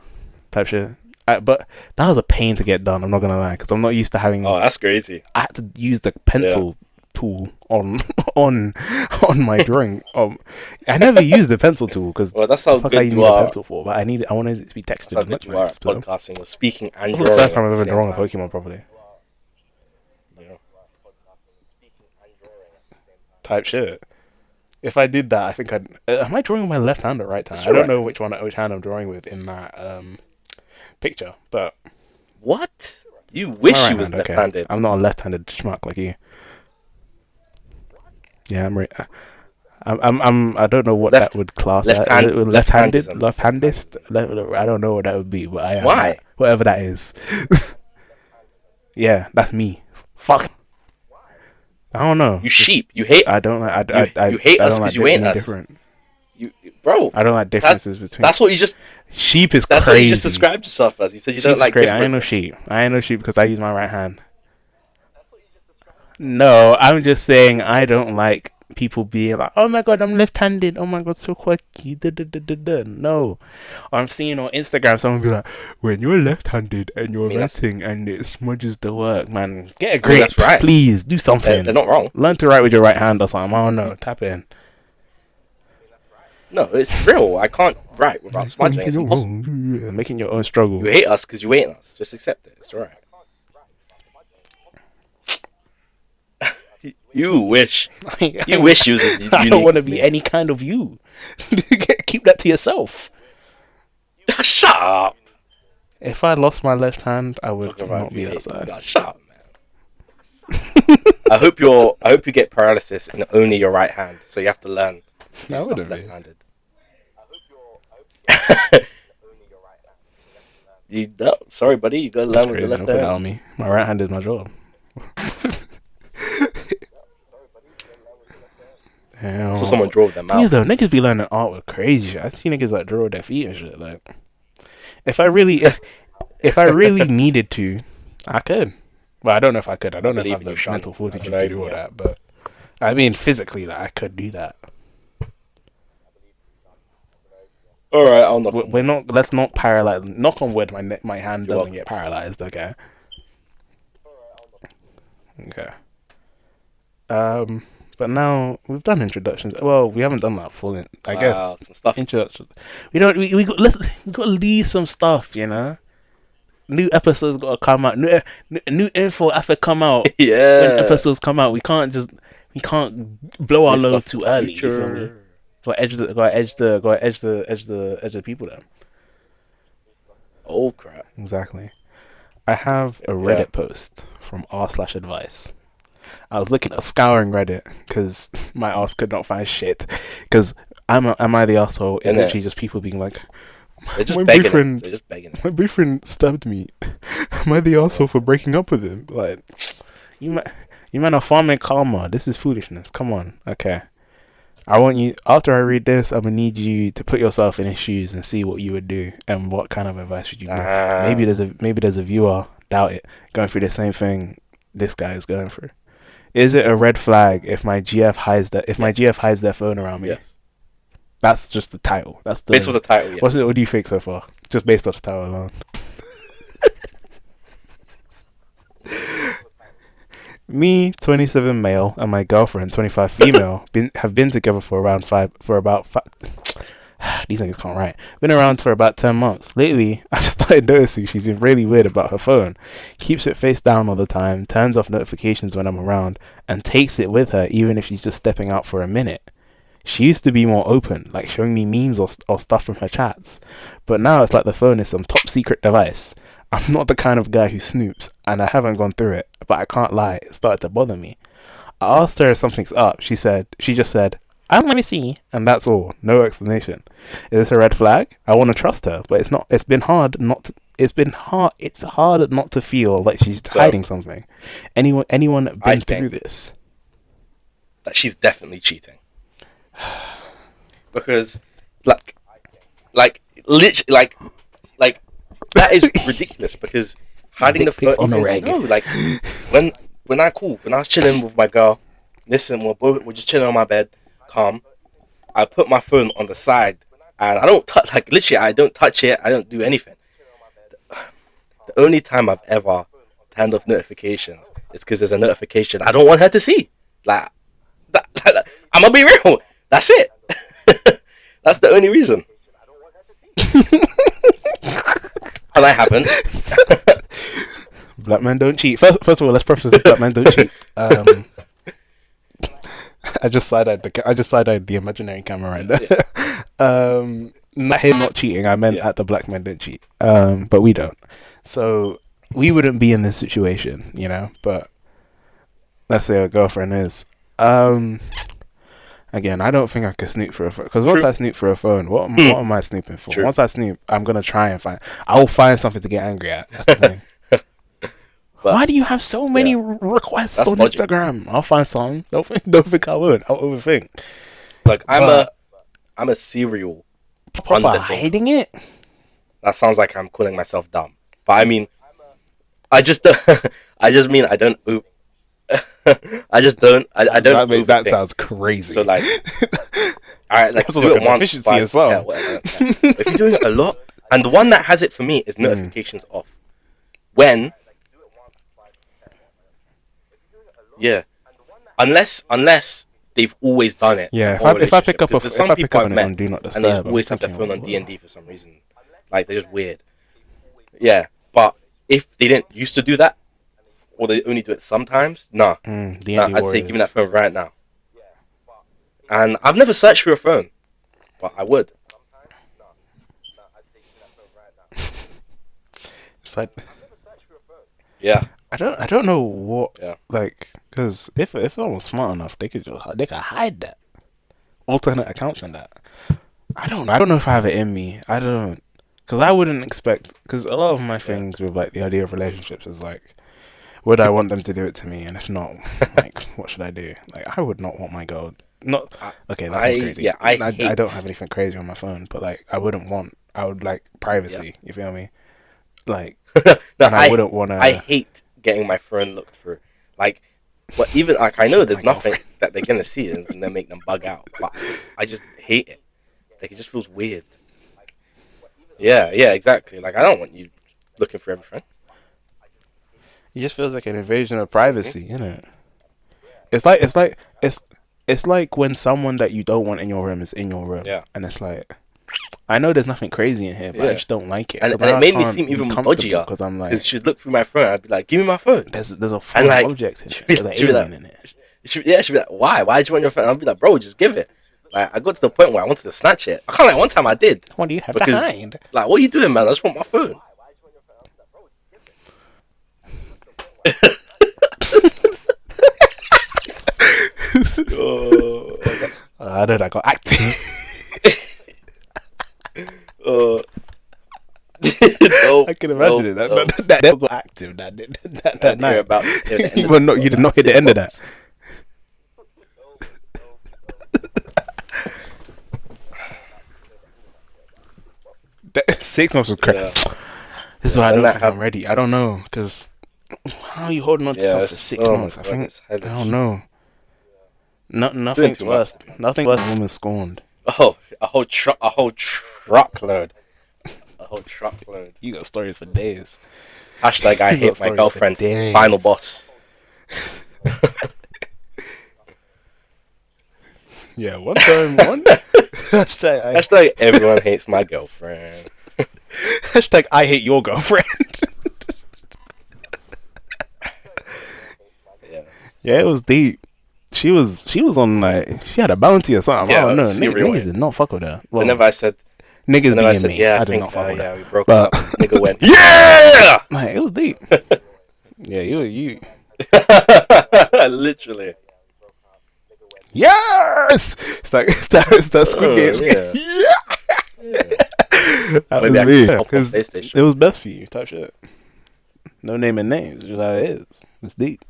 Type shit. But that was a pain to get done, I'm not gonna lie, because I'm not used to having. Oh, that's crazy. I had to use the pencil tool on my drawing. I never used the pencil tool because that's how fuck good you you need are. a pencil for. But I wanted it to be textured and much nice. Podcasting, speaking, and drawing. That's the first time I've ever drawn a Pokemon properly. Yeah. Type shit. If I did that, I think I'd. Am I drawing with my left hand or right hand? I don't know which hand I'm drawing with in that picture. But what? You wish you was left-handed. Okay. I'm not a left-handed schmuck like you. Yeah, I'm right. I don't know what that would class as. Left-handed. I don't know what that would be, but I am. Why? Whatever that is. Yeah, that's me. Fuck. I don't know. You sheep. You hate. I don't like. You hate us because you ain't us. Different. Bro, I don't like differences between. That's what you just. Sheep is that's crazy. What you just described yourself as. You said you don't like. I ain't no sheep. Because I use my right hand. No, I'm just saying I don't like people being like, "Oh my god, I'm left-handed. Oh my god, so quirky." No, I'm seeing on Instagram someone be like, "When you're left-handed and you're writing and it smudges the work, man, get a grip. That's right. Please do something. They're not wrong. Learn to write with your right hand or something. I don't know. Tap in." No, it's real. I can't write without smudging. It's impossible. Making your own struggle. You hate us because you hate us. Just accept it. It's alright. You wish. You wish you was unique. I don't want to be any kind of you. Keep that to yourself. Shut up. If I lost my left hand, I would not be outside. Shut up, man. I hope you get paralysis in only your right hand, so you have to learn. I wouldn't left-handed. You don't. Sorry, buddy. You gotta learn with your left hand. Me. My right hand is my job. So someone drove them out. These though, niggas be learning art with crazy shit. I see niggas like draw their feet and shit. Like, if I really needed to, I could. But I don't know if I could. I don't know if I have the mental fortitude to do all that. But I mean, physically, like, I could do that. All right, I'll knock. We're not. Let's not paralyze. Knock on wood. My hand doesn't get paralyzed. Okay. Okay. But now we've done introductions. Well, we haven't done that full. I guess some stuff. Introduction. We don't. We got. We got to leave some stuff. You know. New episodes got to come out. New info have to come out. Yeah. When episodes come out, we can't blow our load too early. You feel me? Gotta edge the people there. Oh crap! Exactly. I have a Reddit post from r/advice. I was scouring Reddit because my ass could not find shit. Because am I the asshole? It's literally just people being like, my boyfriend stabbed me. Am I the asshole for breaking up with him? Like, you man are farming karma. This is foolishness. Come on, okay. I want you, after I read this, I'm gonna need you to put yourself in his shoes and see what you would do and what kind of advice would you give. Maybe there's a viewer, doubt it, going through the same thing this guy is going through. Is it a red flag if my GF hides their phone around me? Yes. That's just the title. That's the based on the title. Yeah. What do you think so far? Just based off the title alone. Me, 27 male, and my girlfriend, 25 female, have been together for about five. These niggas can't write. Been around for about 10 months. Lately, I've started noticing she's been really weird about her phone. Keeps it face down all the time, turns off notifications when I'm around, and takes it with her even if she's just stepping out for a minute. She used to be more open, like showing me memes or stuff from her chats. But now it's like the phone is some top secret device. I'm not the kind of guy who snoops, and I haven't gone through it, but I can't lie, it started to bother me. I asked her if something's up. She just said, "Let me see," and that's all. No explanation. Is this a red flag? I want to trust her, but it's not. It's hard not to feel like she's hiding something. Anyone been through this? That she's definitely cheating. Because, like, literally, like. That is ridiculous because hiding the phone on the reg. No, like when I was chilling with my girl, listen, we're just chilling on my bed, calm. I put my phone on the side and I don't touch. Like literally, I don't touch it. I don't do anything. The only time I've ever turned off notifications is because there's a notification I don't want her to see. Like I'm gonna be real. That's it. That's the only reason. And I haven't. Black men don't cheat. First of all, let's preface this: black men don't cheat. I just side-eyed the imaginary camera right there. Not him not cheating. I meant at the black men don't cheat. But we don't. So we wouldn't be in this situation, you know. But let's say our girlfriend is. Again, I don't think I could snoop for a phone. Because once I snoop for a phone, what am I snooping for? True. Once I snoop, I'm going to try and I will find something to get angry at. That's the thing. Why do you have so many requests on Instagram? I'll find some. Don't think I would. I'll overthink. Like, I'm a serial proper hiding it? That sounds like I'm calling myself dumb. But I mean, I just mean I don't I just don't. I don't. That sounds crazy. So like, all right, like That sounds do like it an once, efficiency twice, as well. yeah, whatever. But if you're doing it a lot, and the one that has it for me is notifications off. When, yeah, unless they've always done it. Yeah, the whole if I pick up relationship. if I pick up I've on it met, on Do Not and they Disturb, always have their phone on D&D for some reason. Like they're just weird. Yeah, but if they didn't used to do that, or they only do it sometimes, nah, I'd say give me that phone right now. And I've never searched for your phone, but I would. It's like, yeah, I don't know what, yeah, like, because if someone was smart enough, they could hide that alternate accounts and that. I don't know if I have it in me. I don't, because I wouldn't expect, because a lot of my things with like the idea of relationships is like, would I want them to do it to me, and if not, like, what should I do? Like, I would not want my girl. Not okay. That sounds crazy. Yeah, I don't have anything crazy on my phone, but like, I would like privacy. You feel me? Like, no, and I wouldn't want to. I hate getting my phone looked through. Like, what even like I know there's nothing that they're gonna see and then make them bug out, but I just hate it. Like, it just feels weird. Yeah, exactly. Like, I don't want you looking for everything. It just feels like an invasion of privacy, isn't it? It's like when someone that you don't want in your room is in your room, and it's like, I know there's nothing crazy in here, but I just don't like it. And it made me seem even dodgier because I'm like, she'd look through my phone, I'd be like, give me my phone. There's a foreign object in it. There's an alien in it. She'd be like, why? Why did you want your phone? I'd be like, bro, just give it. Like, I got to the point where I wanted to snatch it. I can't, like, one time I did. What do you have to hide? Like, what are you doing, man? I just want my phone. I know that got active. I can imagine it. That got active that night. You did not hit the end of that. 6 months was crazy. Yeah. This is why I don't think I'm ready. I don't know, because how are you holding on to something for 6 months? I don't know. Nothing's worse. Nothing worse than women scorned. Oh, a whole truckload. A whole truckload. You got stories for days. Hashtag I hate my girlfriend. Final boss. Yeah, one time. Hashtag everyone hates my girlfriend. Hashtag I hate your girlfriend. Yeah, it was deep. She was on, like, she had a bounty or something. I don't know. Niggas did not fuck with her. Well, whenever I said niggas being me, I did not fuck with her. Yeah, we broke up. Nigga went, yeah! Like, it was deep. Yeah, you. Literally. Yes! It's that Squid Games. Yeah. That was me. Because it was best for you, type shit. No naming names, just how it is. It's deep.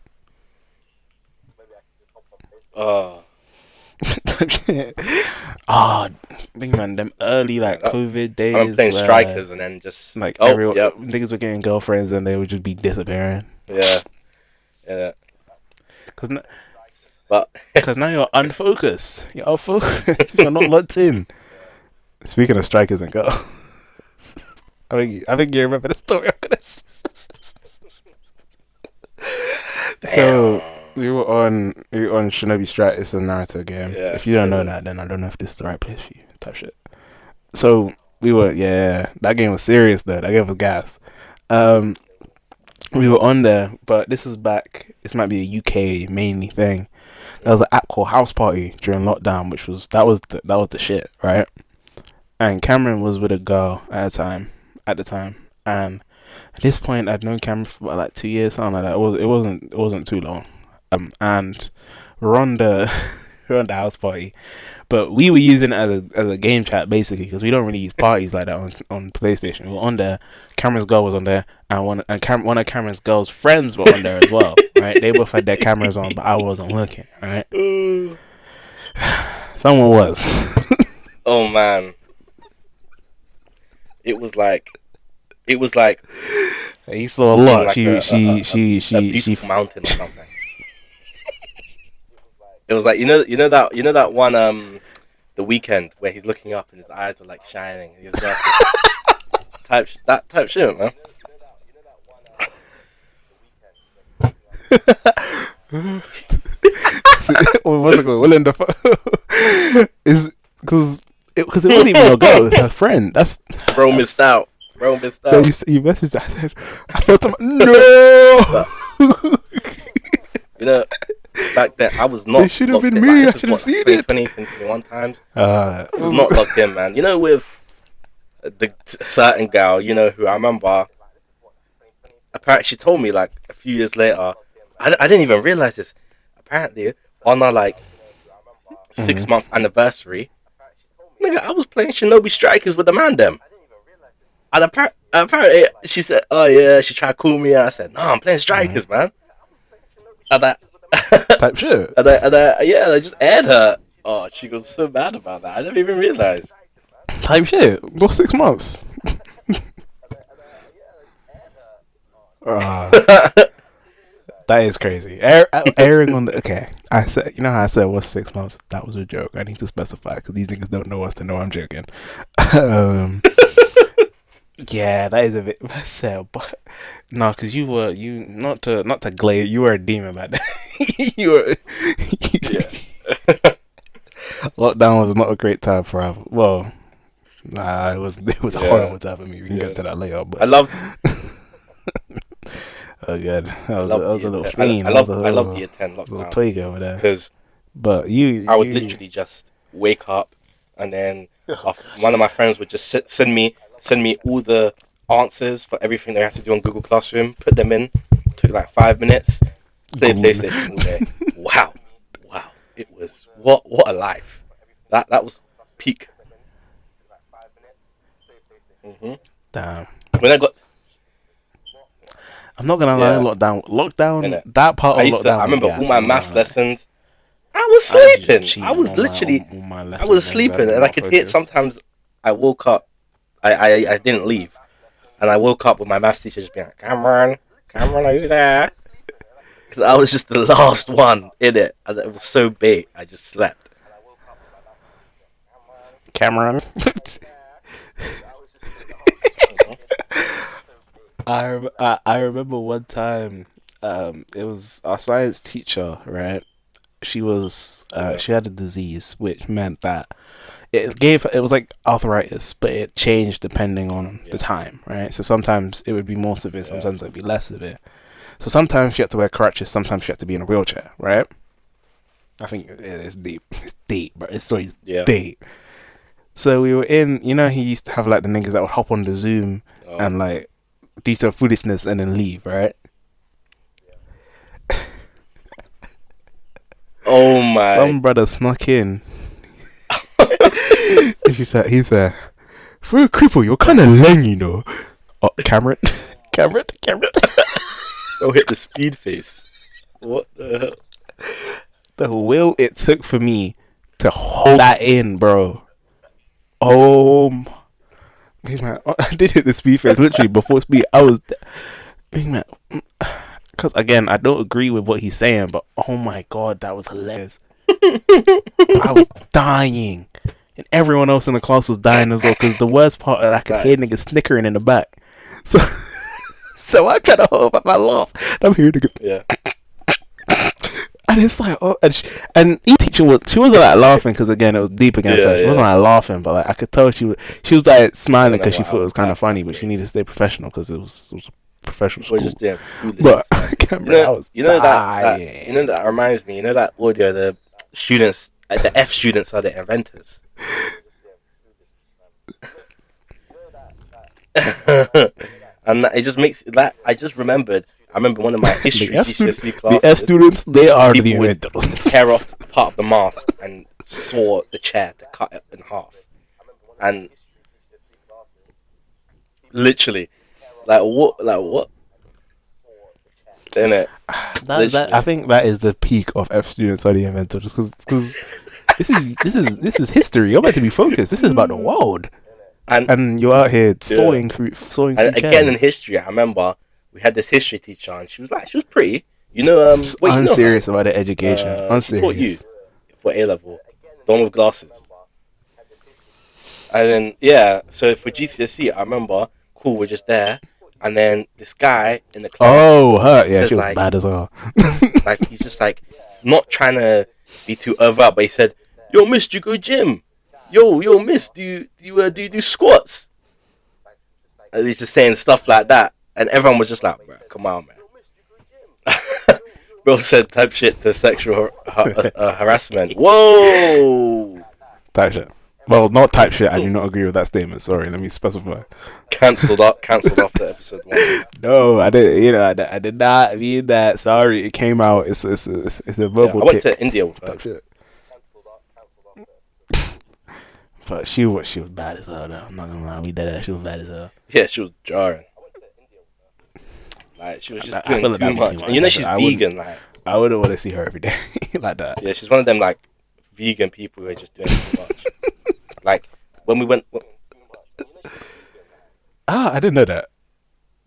Think, man, them early, like, COVID days. I'm playing strikers and then just like, everyone, niggas were getting girlfriends and they would just be disappearing. Yeah. Because now you're unfocused. You're unfocused. You're not locked in. Speaking of strikers and girls, I think you remember the story. So we were on Shinobi Strat. It's a Naruto game. Yeah, if you don't know that, then I don't know if this is the right place for you. Type shit. So we were, that game was serious though. That game was gas. We were on there, but this might be a UK mainly thing. There was an app called House Party during lockdown, which was the shit, right? And Cameron was with a girl at the time, and at this point I'd known Cameron for about like 2 years, something like that. It wasn't too long. And we're on the house party, but we were using it as a game chat basically, because we don't really use parties like that on PlayStation. We were on there. Cameron's girl was on there, and one of Cameron's girl's friends were on there as well. Right? They both had their cameras on, but I wasn't looking. Right? Someone was. Oh man. It was like. He saw a lot. Like she a mountain or something. It was like you know that one the weekend where he's looking up and his eyes are like shining. And he's type shit, man. What's it called? Willing the is because it wasn't even a girl. It was her friend. Bro missed out. You messaged. I said, I felt no. You know, back then I was not. It should have been me. I should have seen it. 21 times. I was not locked in, man. You know, with the certain girl, you know, who I remember. Apparently, she told me like a few years later. I didn't even realize this. Apparently, on our like 6-month anniversary, nigga, I was playing Shinobi Strikers with the man them. And apparently, she said, "Oh yeah," she tried to call me, and I said, "No, I'm playing Strikers, man." And that type shit. And I just aired her. Oh, she got so mad about that. I never even realized. Type shit. What's 6 months? That is crazy. Airing on the okay. I said, you know how I said what's 6 months? That was a joke. I need to specify because these niggas don't know us to know I'm joking. Yeah, that is a bit sad, but no, because you not to glaze. You were a demon back then. You were. Yeah. Lockdown was not a great time for us. Well, nah, it was a horrible time for me. We can get to that later. But I love. Oh god, that was a little fiend. I love the Y10 lockdown. Little twig over there. But I would literally just wake up, and then one of my friends would just send me all the answers for everything they have to do on Google Classroom. Put them in. Took like 5 minutes. Play PlayStation all day. Wow, it was what a life. That was peak. Damn. When I got. I'm not gonna lie, lockdown. That part of lockdown. I remember all my maths lessons. I was sleeping. I was sleeping, and I could hear it sometimes. I woke up. I didn't leave, and I woke up with my maths teacher just being like, Cameron, are you there?" Because I was just the last one in it, and it was so big. I just slept. Cameron. I remember one time, it was our science teacher, right? She had a disease which meant that it was like arthritis, but it changed depending on the time, right? So sometimes it would be more severe, sometimes it would be less severe. So sometimes she had to wear crutches, sometimes she had to be in a wheelchair, right? I think it's deep. It's deep, bro. It's so deep. So we were in, you know, he used to have like the niggas that would hop on the Zoom and like do some foolishness and then leave, right? Oh my! Some brother snuck in. He said, "For a cripple, you're kind of lame, you know." Oh, Cameron. Oh, hit the speed face. What the hell? The will it took for me to hold that in, bro. Oh, man, I did hit the speed face literally before speed. I was, man, because again, I don't agree with what he's saying, but oh my god, that was hilarious. I was dying, and everyone else in the class was dying as well. Because the worst part, I could hear niggas snickering in the back. So I try to hold up my laugh. And I'm hearing niggas. Yeah. And it's like, and each teacher she wasn't like laughing because again it was deep against her. She wasn't like laughing, but like I could tell she was like smiling because she thought it was kind of funny, but she needed to stay professional because it was a professional school. But I was dying. That reminds me. You know that audio, the students, the F students are the inventors. And it just makes that I just remembered. I remember one of my history GCSE classes. The F students, they are the inventors. Tear off part of the mask and saw the chair to cut it in half, and literally, like what? Isn't it? I think that is the peak of F students are the inventors, because this is history. You're meant to be focused. This is about the world, and you're out here sawing through. And again, in history, I remember. We had this history teacher, and she was pretty, you know. Unserious about the education. Unserious. for A level, the one with glasses. And then yeah, so for GCSE, I remember, cool, we're just there, and then this guy in the class. Oh, her, yeah, says, she was like, bad as well. like he's just like not trying to be too overt, but he said, "Yo, miss, do you go gym? Yo, miss, do you do squats?" And he's just saying stuff like that, and everyone was just like, "Bro, come on, man." Bro said type shit to sexual harassment. Whoa! Type shit. Well, not type shit. I do not agree with that statement. Sorry, let me specify. Cancelled after episode 1. No, I didn't. You know, I did not mean that. Sorry, it came out. It's a verbal. I went to India with her. Shit. But she was bad as hell. Though. I'm not gonna lie, we did that. She was bad as hell. Yeah, she was jarring. Like she was just doing too much. And you know she's vegan. Like I wouldn't want to see her every day like that. Yeah, she's one of them like vegan people who are just doing too much. Like when we went. I didn't know that.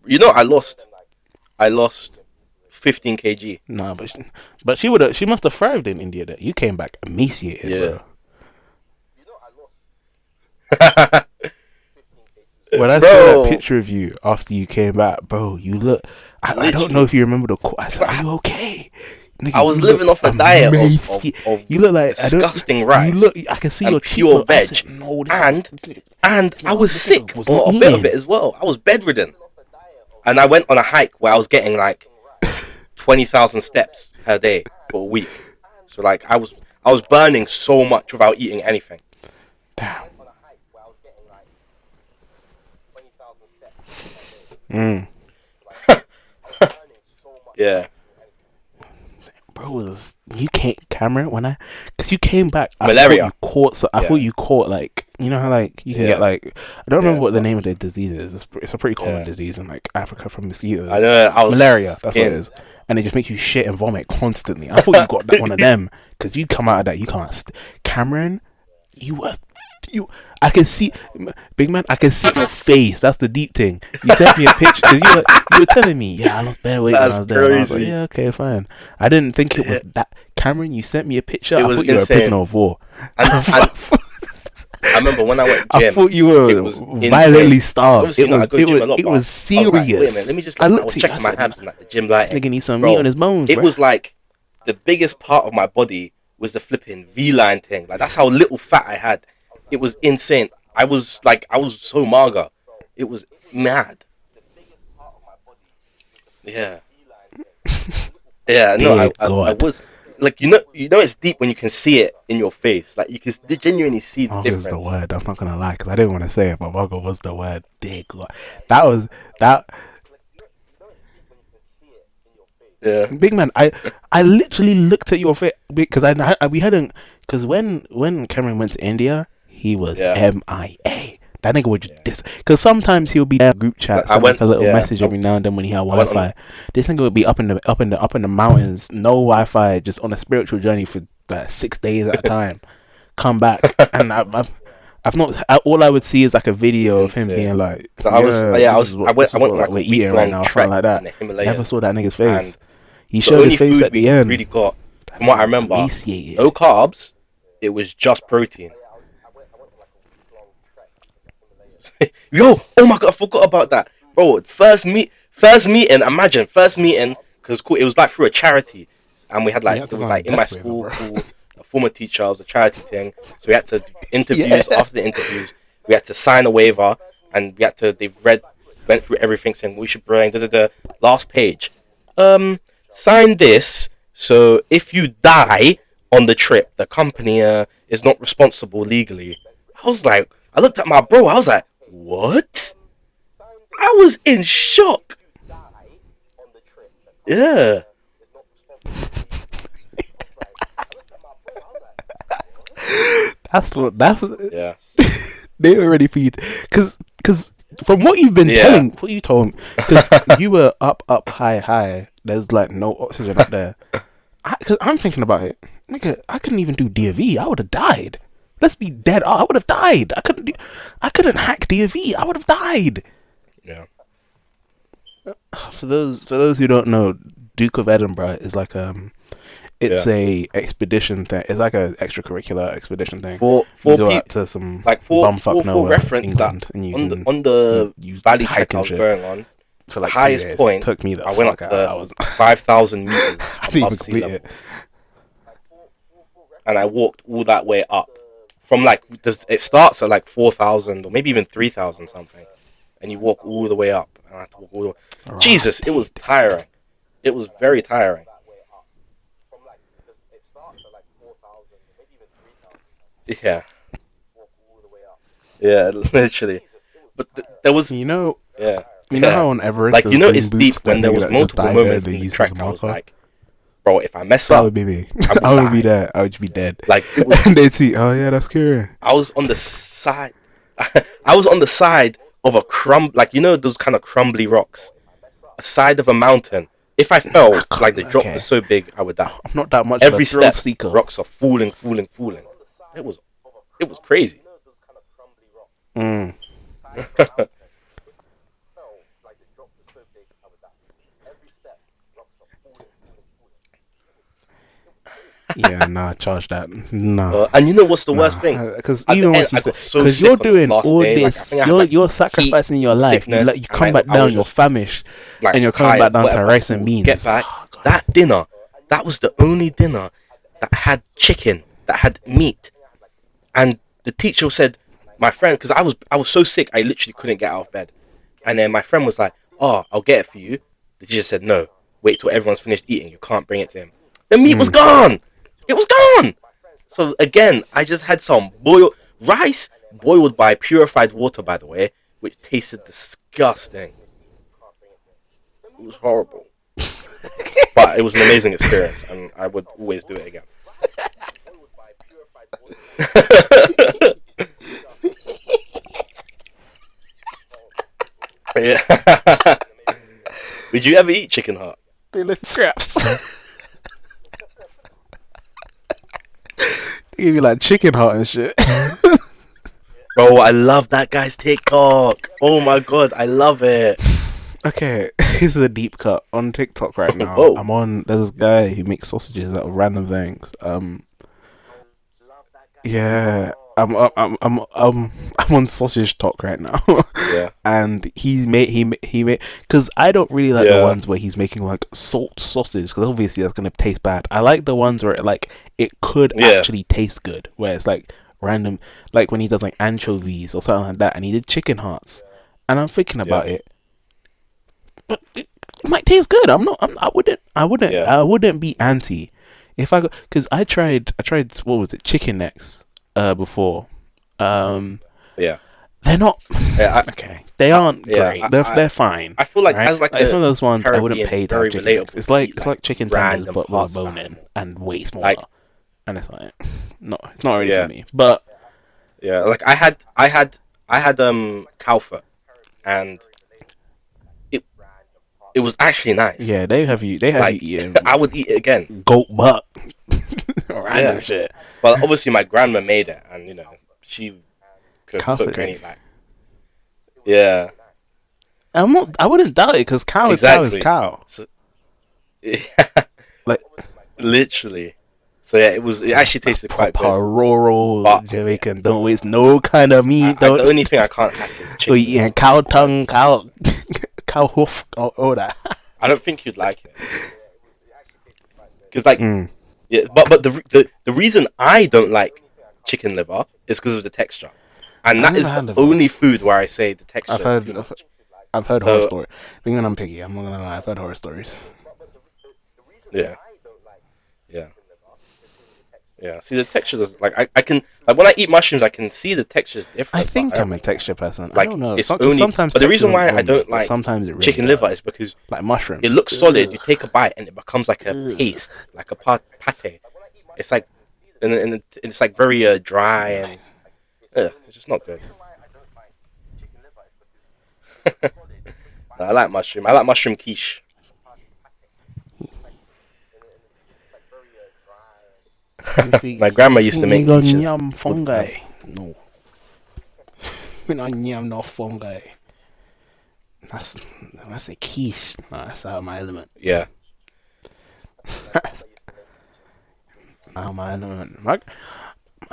You know, I lost 15 kg. Nah, but she must have thrived in India. That you came back emaciated, bro. When I saw that picture of you after you came back, bro, you look. I don't know if you remember the quote. I said, "Are you okay?" Nigga, I was living off a diet of you look like disgusting rice. You look. I can see your pure veg, said, no, and I was sick for a bit of it as well. I was bedridden, and I went on a hike where I was getting like 20,000 steps per day for a week. So like I was burning so much without eating anything. Damn. Yeah. Bro, you came, Cameron, because you came back. Malaria. I thought you caught like, you know how like you can get like, I don't remember what the name of the disease is. It's a pretty common disease in like Africa from mosquitoes. I know. Malaria. That's what it is. And it just makes you shit and vomit constantly. I thought you got one of them because you come out of that, you can't. Cameron, you. I can see, big man. I can see your face. That's the deep thing. You sent me a picture because you were telling me, yeah, I lost bare weight when I was there. And I was like, yeah, okay, fine. I didn't think it was that. Cameron, you sent me a picture. I thought you were a prisoner of war. I remember when I went gym. I thought you were violently starved. It was serious. Like, wait a minute, let me just. I was checking my abs and like the gym lighting. This nigga needs some meat on his bones. It was like the biggest part of my body was the flipping V-line thing. Like that's how little fat I had. It was insane. I was so mager. It was mad. Yeah. Yeah, no, I was like, you know it's deep when you can see it in your face. Like you can genuinely see the difference. Mager is the word. I'm not gonna lie because I didn't want to say it, but mager was the word. Dear God, that was that. Yeah, big man. I literally looked at your face because we hadn't, because when Cameron went to India. He was MIA. That nigga would just because sometimes he'll be in a group chat, send like a little message every now and then when he had Wi-Fi. This nigga would be up in the mountains, no Wi-Fi, just on a spiritual journey for like 6 days at a time. Come back, and I've not. All I would see is like a video of him being like, so I went like we're eating right now, something like that. Never saw that nigga's face. He showed his face at the end. Really got, from what I remember, no carbs. It was just protein. Yo, oh my god, I forgot about that, bro. First meeting. Imagine first meeting because cool. It was like through a charity, and we had like it was like in my school. A former teacher, it was a charity thing, so we had to interviews. After the interviews, we had to sign a waiver, and we had to. Went through everything, saying we should bring last page. Sign this. So if you die on the trip, the company is not responsible legally. I looked at my bro. I was like, what? I was in shock. Yeah. That's yeah. They were ready for you because from what you've been telling, what you told me, because you were up high. There's like no oxygen up there. Because I'm thinking about it, nigga. I couldn't even do DV. I would have died. Let's be dead. I would have died. I couldn't hack DV. I would have died. Yeah. For those who don't know, Duke of Edinburgh is like it's a expedition thing. It's like a extracurricular expedition thing. For you go out to some like bumfuck for reference, England, that and you on the valley trek I was shit going on, for the like highest point, took me I went up to 5,000 meters above sea level, and I walked all that way up. From like, it starts at like 4,000 or maybe even 3,000 something, and you walk all the way up. And I had to walk all the way. Jesus, it was tiring. It was very tiring. Yeah. Yeah, literally. But there was, you know yeah, you know how on Everest, like, you know, it's deep when there was multiple moments in the trek. I was like, bro, if I mess up, that would be me. I would be there. I would be dead. Like, it was, and they'd see, oh yeah, that's cool. I was on the side. I was on the side of a like, you know, those kind of crumbly rocks, a side of a mountain. If I fell, like the drop was so big, I would die. I'm not that much. Every of a thrill step, seeker. Rocks are falling. It was crazy. Yeah, nah, charge that. Nah. And you know what's the worst thing? Because even once because you're doing all this, you're sacrificing your life. You come back down, you're famished, like, and you're coming back down to rice and beans. Get back. That dinner, that was the only dinner that had chicken, that had meat, and the teacher said, my friend, because I was so sick, I literally couldn't get out of bed, and then my friend was like, "Oh, I'll get it for you." The teacher said, "No, wait till everyone's finished eating. You can't bring it to him." The meat was gone. It was gone. So again, I just had some rice boiled by purified water, by the way, which tasted disgusting. It was horrible. But it was an amazing experience, and I would always do it again. Yeah. Did you ever eat chicken heart? They lift scraps. They give you like chicken heart and shit. Bro, I love that guy's TikTok. Oh my god, I love it. Okay, this is a deep cut on TikTok right now. Whoa. There's this guy who makes sausages out of random things. Yeah, I'm on sausage talk right now. Yeah. And he made because I don't really like the ones where he's making like salt sausage, because obviously that's gonna taste bad. I like the ones where it could actually taste good, where it's like random, like when he does like anchovies or something like that, and he did chicken hearts, and I'm thinking about it, but it might taste good. I wouldn't be anti if I go, because I tried what was it, chicken necks before. They're not okay. They aren't great. They're fine. I feel like, right? As like it's one of those ones I wouldn't pay to have chicken necks. It's like chicken tenders but with a bone in and way smaller. And it's like it's not really for me. But yeah, like I had cow foot, and it was actually nice. Yeah, they have you eating. I would eat it again. Goat butt. Random shit. Well, obviously my grandma made it, and you know she could cook and eat like. Yeah. I wouldn't doubt it, because cow is cow. So, yeah. Like literally. So yeah, it actually tasted quite good. Rural Jamaican, don't waste no kind of meat. The only thing I can't hack is chicken. Eating cow tongue, cow hoof, all that. I don't think you'd like it, because yeah, but the reason I don't like chicken liver is because of the texture, and that is the only food where I say the texture. I've heard horror stories. Being that I'm picky, I'm not gonna lie. I've heard horror stories. Yeah. Yeah, see the textures, like I can, like when I eat mushrooms, I can see the textures different. I think I'm a texture person. Like, I don't know. It's sometimes, but the reason why I don't like sometimes it really chicken liver is because like mushroom, it looks solid. You take a bite and it becomes like a paste, like a pate. It's like, and it's like very dry and it's just not good. No, I like mushroom. I like mushroom quiche. My grandma used to make quiches. Fungi. No. We don't yam no fungi. That's a quiche. No, that's out of my element. Yeah. I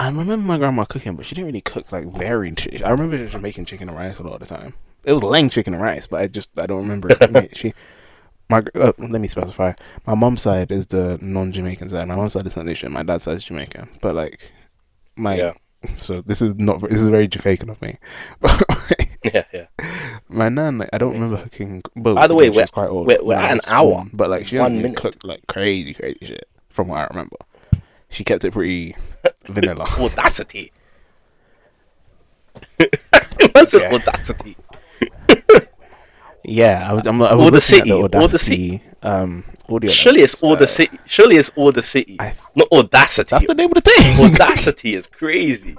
remember my grandma cooking, but she didn't really cook like varied shit. I remember just making chicken and rice a lot of the time. It was lang chicken and rice, but I don't remember it. Let me specify. My mom's side is the non-Jamaican side. My mom's side is St. Lucia. My dad's side is Jamaican. But like, so this is very Jafaican of me. Yeah. My nan, like, I don't remember cooking. By the way, we're at an hour, but like she didn't cook like crazy shit. From what I remember, she kept it pretty vanilla. Audacity. What's an audacity? Yeah, I'm or the city. Audio. Surely it's all the city. Surely it's all the city. Not audacity. That's the name of the thing. Audacity is crazy.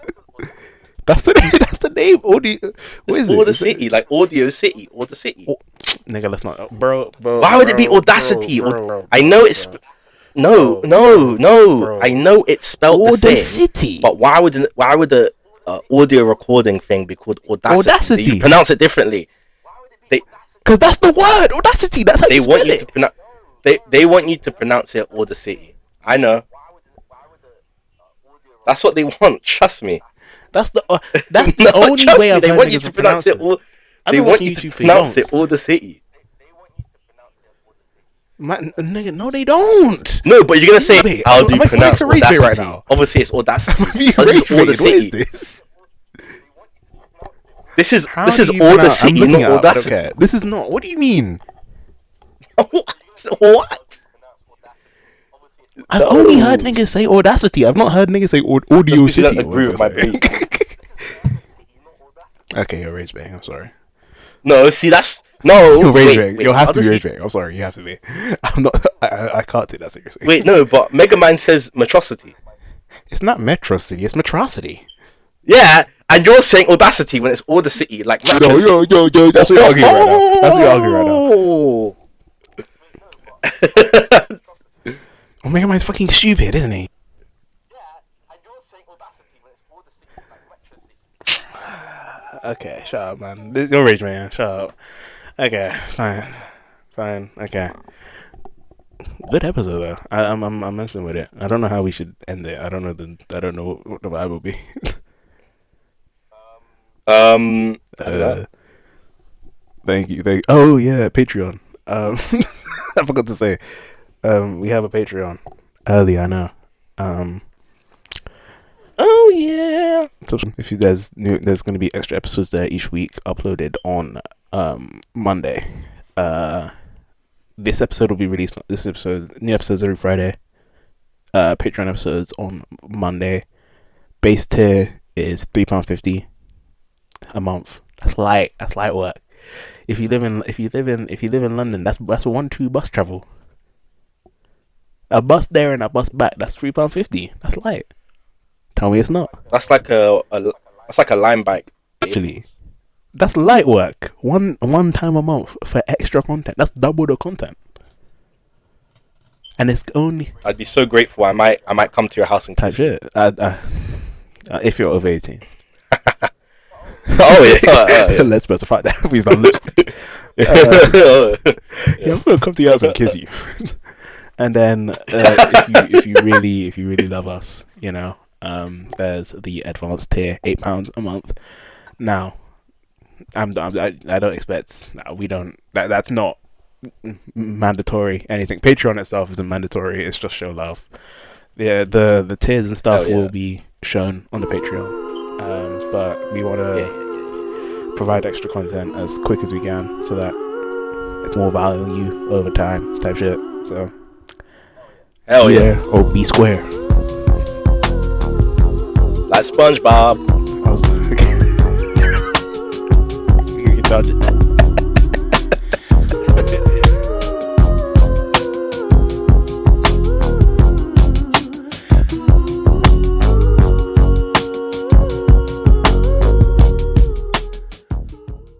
That's the name. Audio. What is it? All the city, like Audio City, or the city. Nigga, let's not, bro. Why would it be Audacity? Bro. I know it's no. Bro. I know it's spelled the same. City. But why would the audio recording thing be called Audacity? You pronounce it differently. Because that's the word, Audacity. That's how you spell it. They want you to pronounce it Audacity. I know. That's what they want. Trust me. That's the only way I've they heard want you to pronounce it. They want you to pronounce it Audacity. Nigga, no, they don't. No, but you're gonna say, how do you pronounce Audacity? Right now? Obviously, it's Audacity. What is this? This is Audacity, not Audacity. Okay. This is not. What do you mean? What? I've only heard niggas say Audacity. I've not heard niggas say Audio City. You don't agree with my belief. Okay, you're rage bang. I'm sorry. No, see, that's no. You're rage bang. You'll have to be rage bang. I'm sorry. You have to be. I'm not. I can't take that seriously. Wait, no, but Mega Man says Metrocity. It's not Metrocity. It's Metrocity. Yeah, and you're saying Audacity when it's Audacity, like yo. That's what you're arguing right now. That's what you're arguing right now. Oh, Mega Man's fucking stupid, isn't he? Yeah, and you're saying Audacity when it's Audacity, like Metrocity. Okay, shut up, man. You're rage, man. Shut up. Okay, fine. Okay. Good episode though. I'm messing with it. I don't know how we should end it. I don't know what the vibe will be. Thank you. Oh yeah, Patreon. I forgot to say. We have a Patreon. Early, I know. Oh yeah. So if there's going to be extra episodes there each week, uploaded on Monday. This episode will be released. New episodes every Friday. Patreon episodes on Monday. Base tier is £3.50 a month. That's light work. If you live in London, that's 1-2 bus travel. A bus there and a bus back. That's £3.50. That's light. Tell me it's not. That's like a line bike. Actually, that's light work. One time a month for extra content. That's double the content. And it's only. I'd be so grateful. I might come to your house and type shit. If you're over 18. Oh yeah. Let's specify that. Please don't look. Yeah, I'm gonna come to your house and kiss you. And then if you really love us, you know, there's the advanced tier, £8 a month. Now, I don't expect. We don't. That's not mandatory. Anything. Patreon itself isn't mandatory. It's just show love. Yeah, the tiers and stuff will be shown on the Patreon. But we want to provide extra content as quick as we can, so that it's more value over time type shit. So. Hell yeah. Or be square. Like SpongeBob. I was like, you can charge it.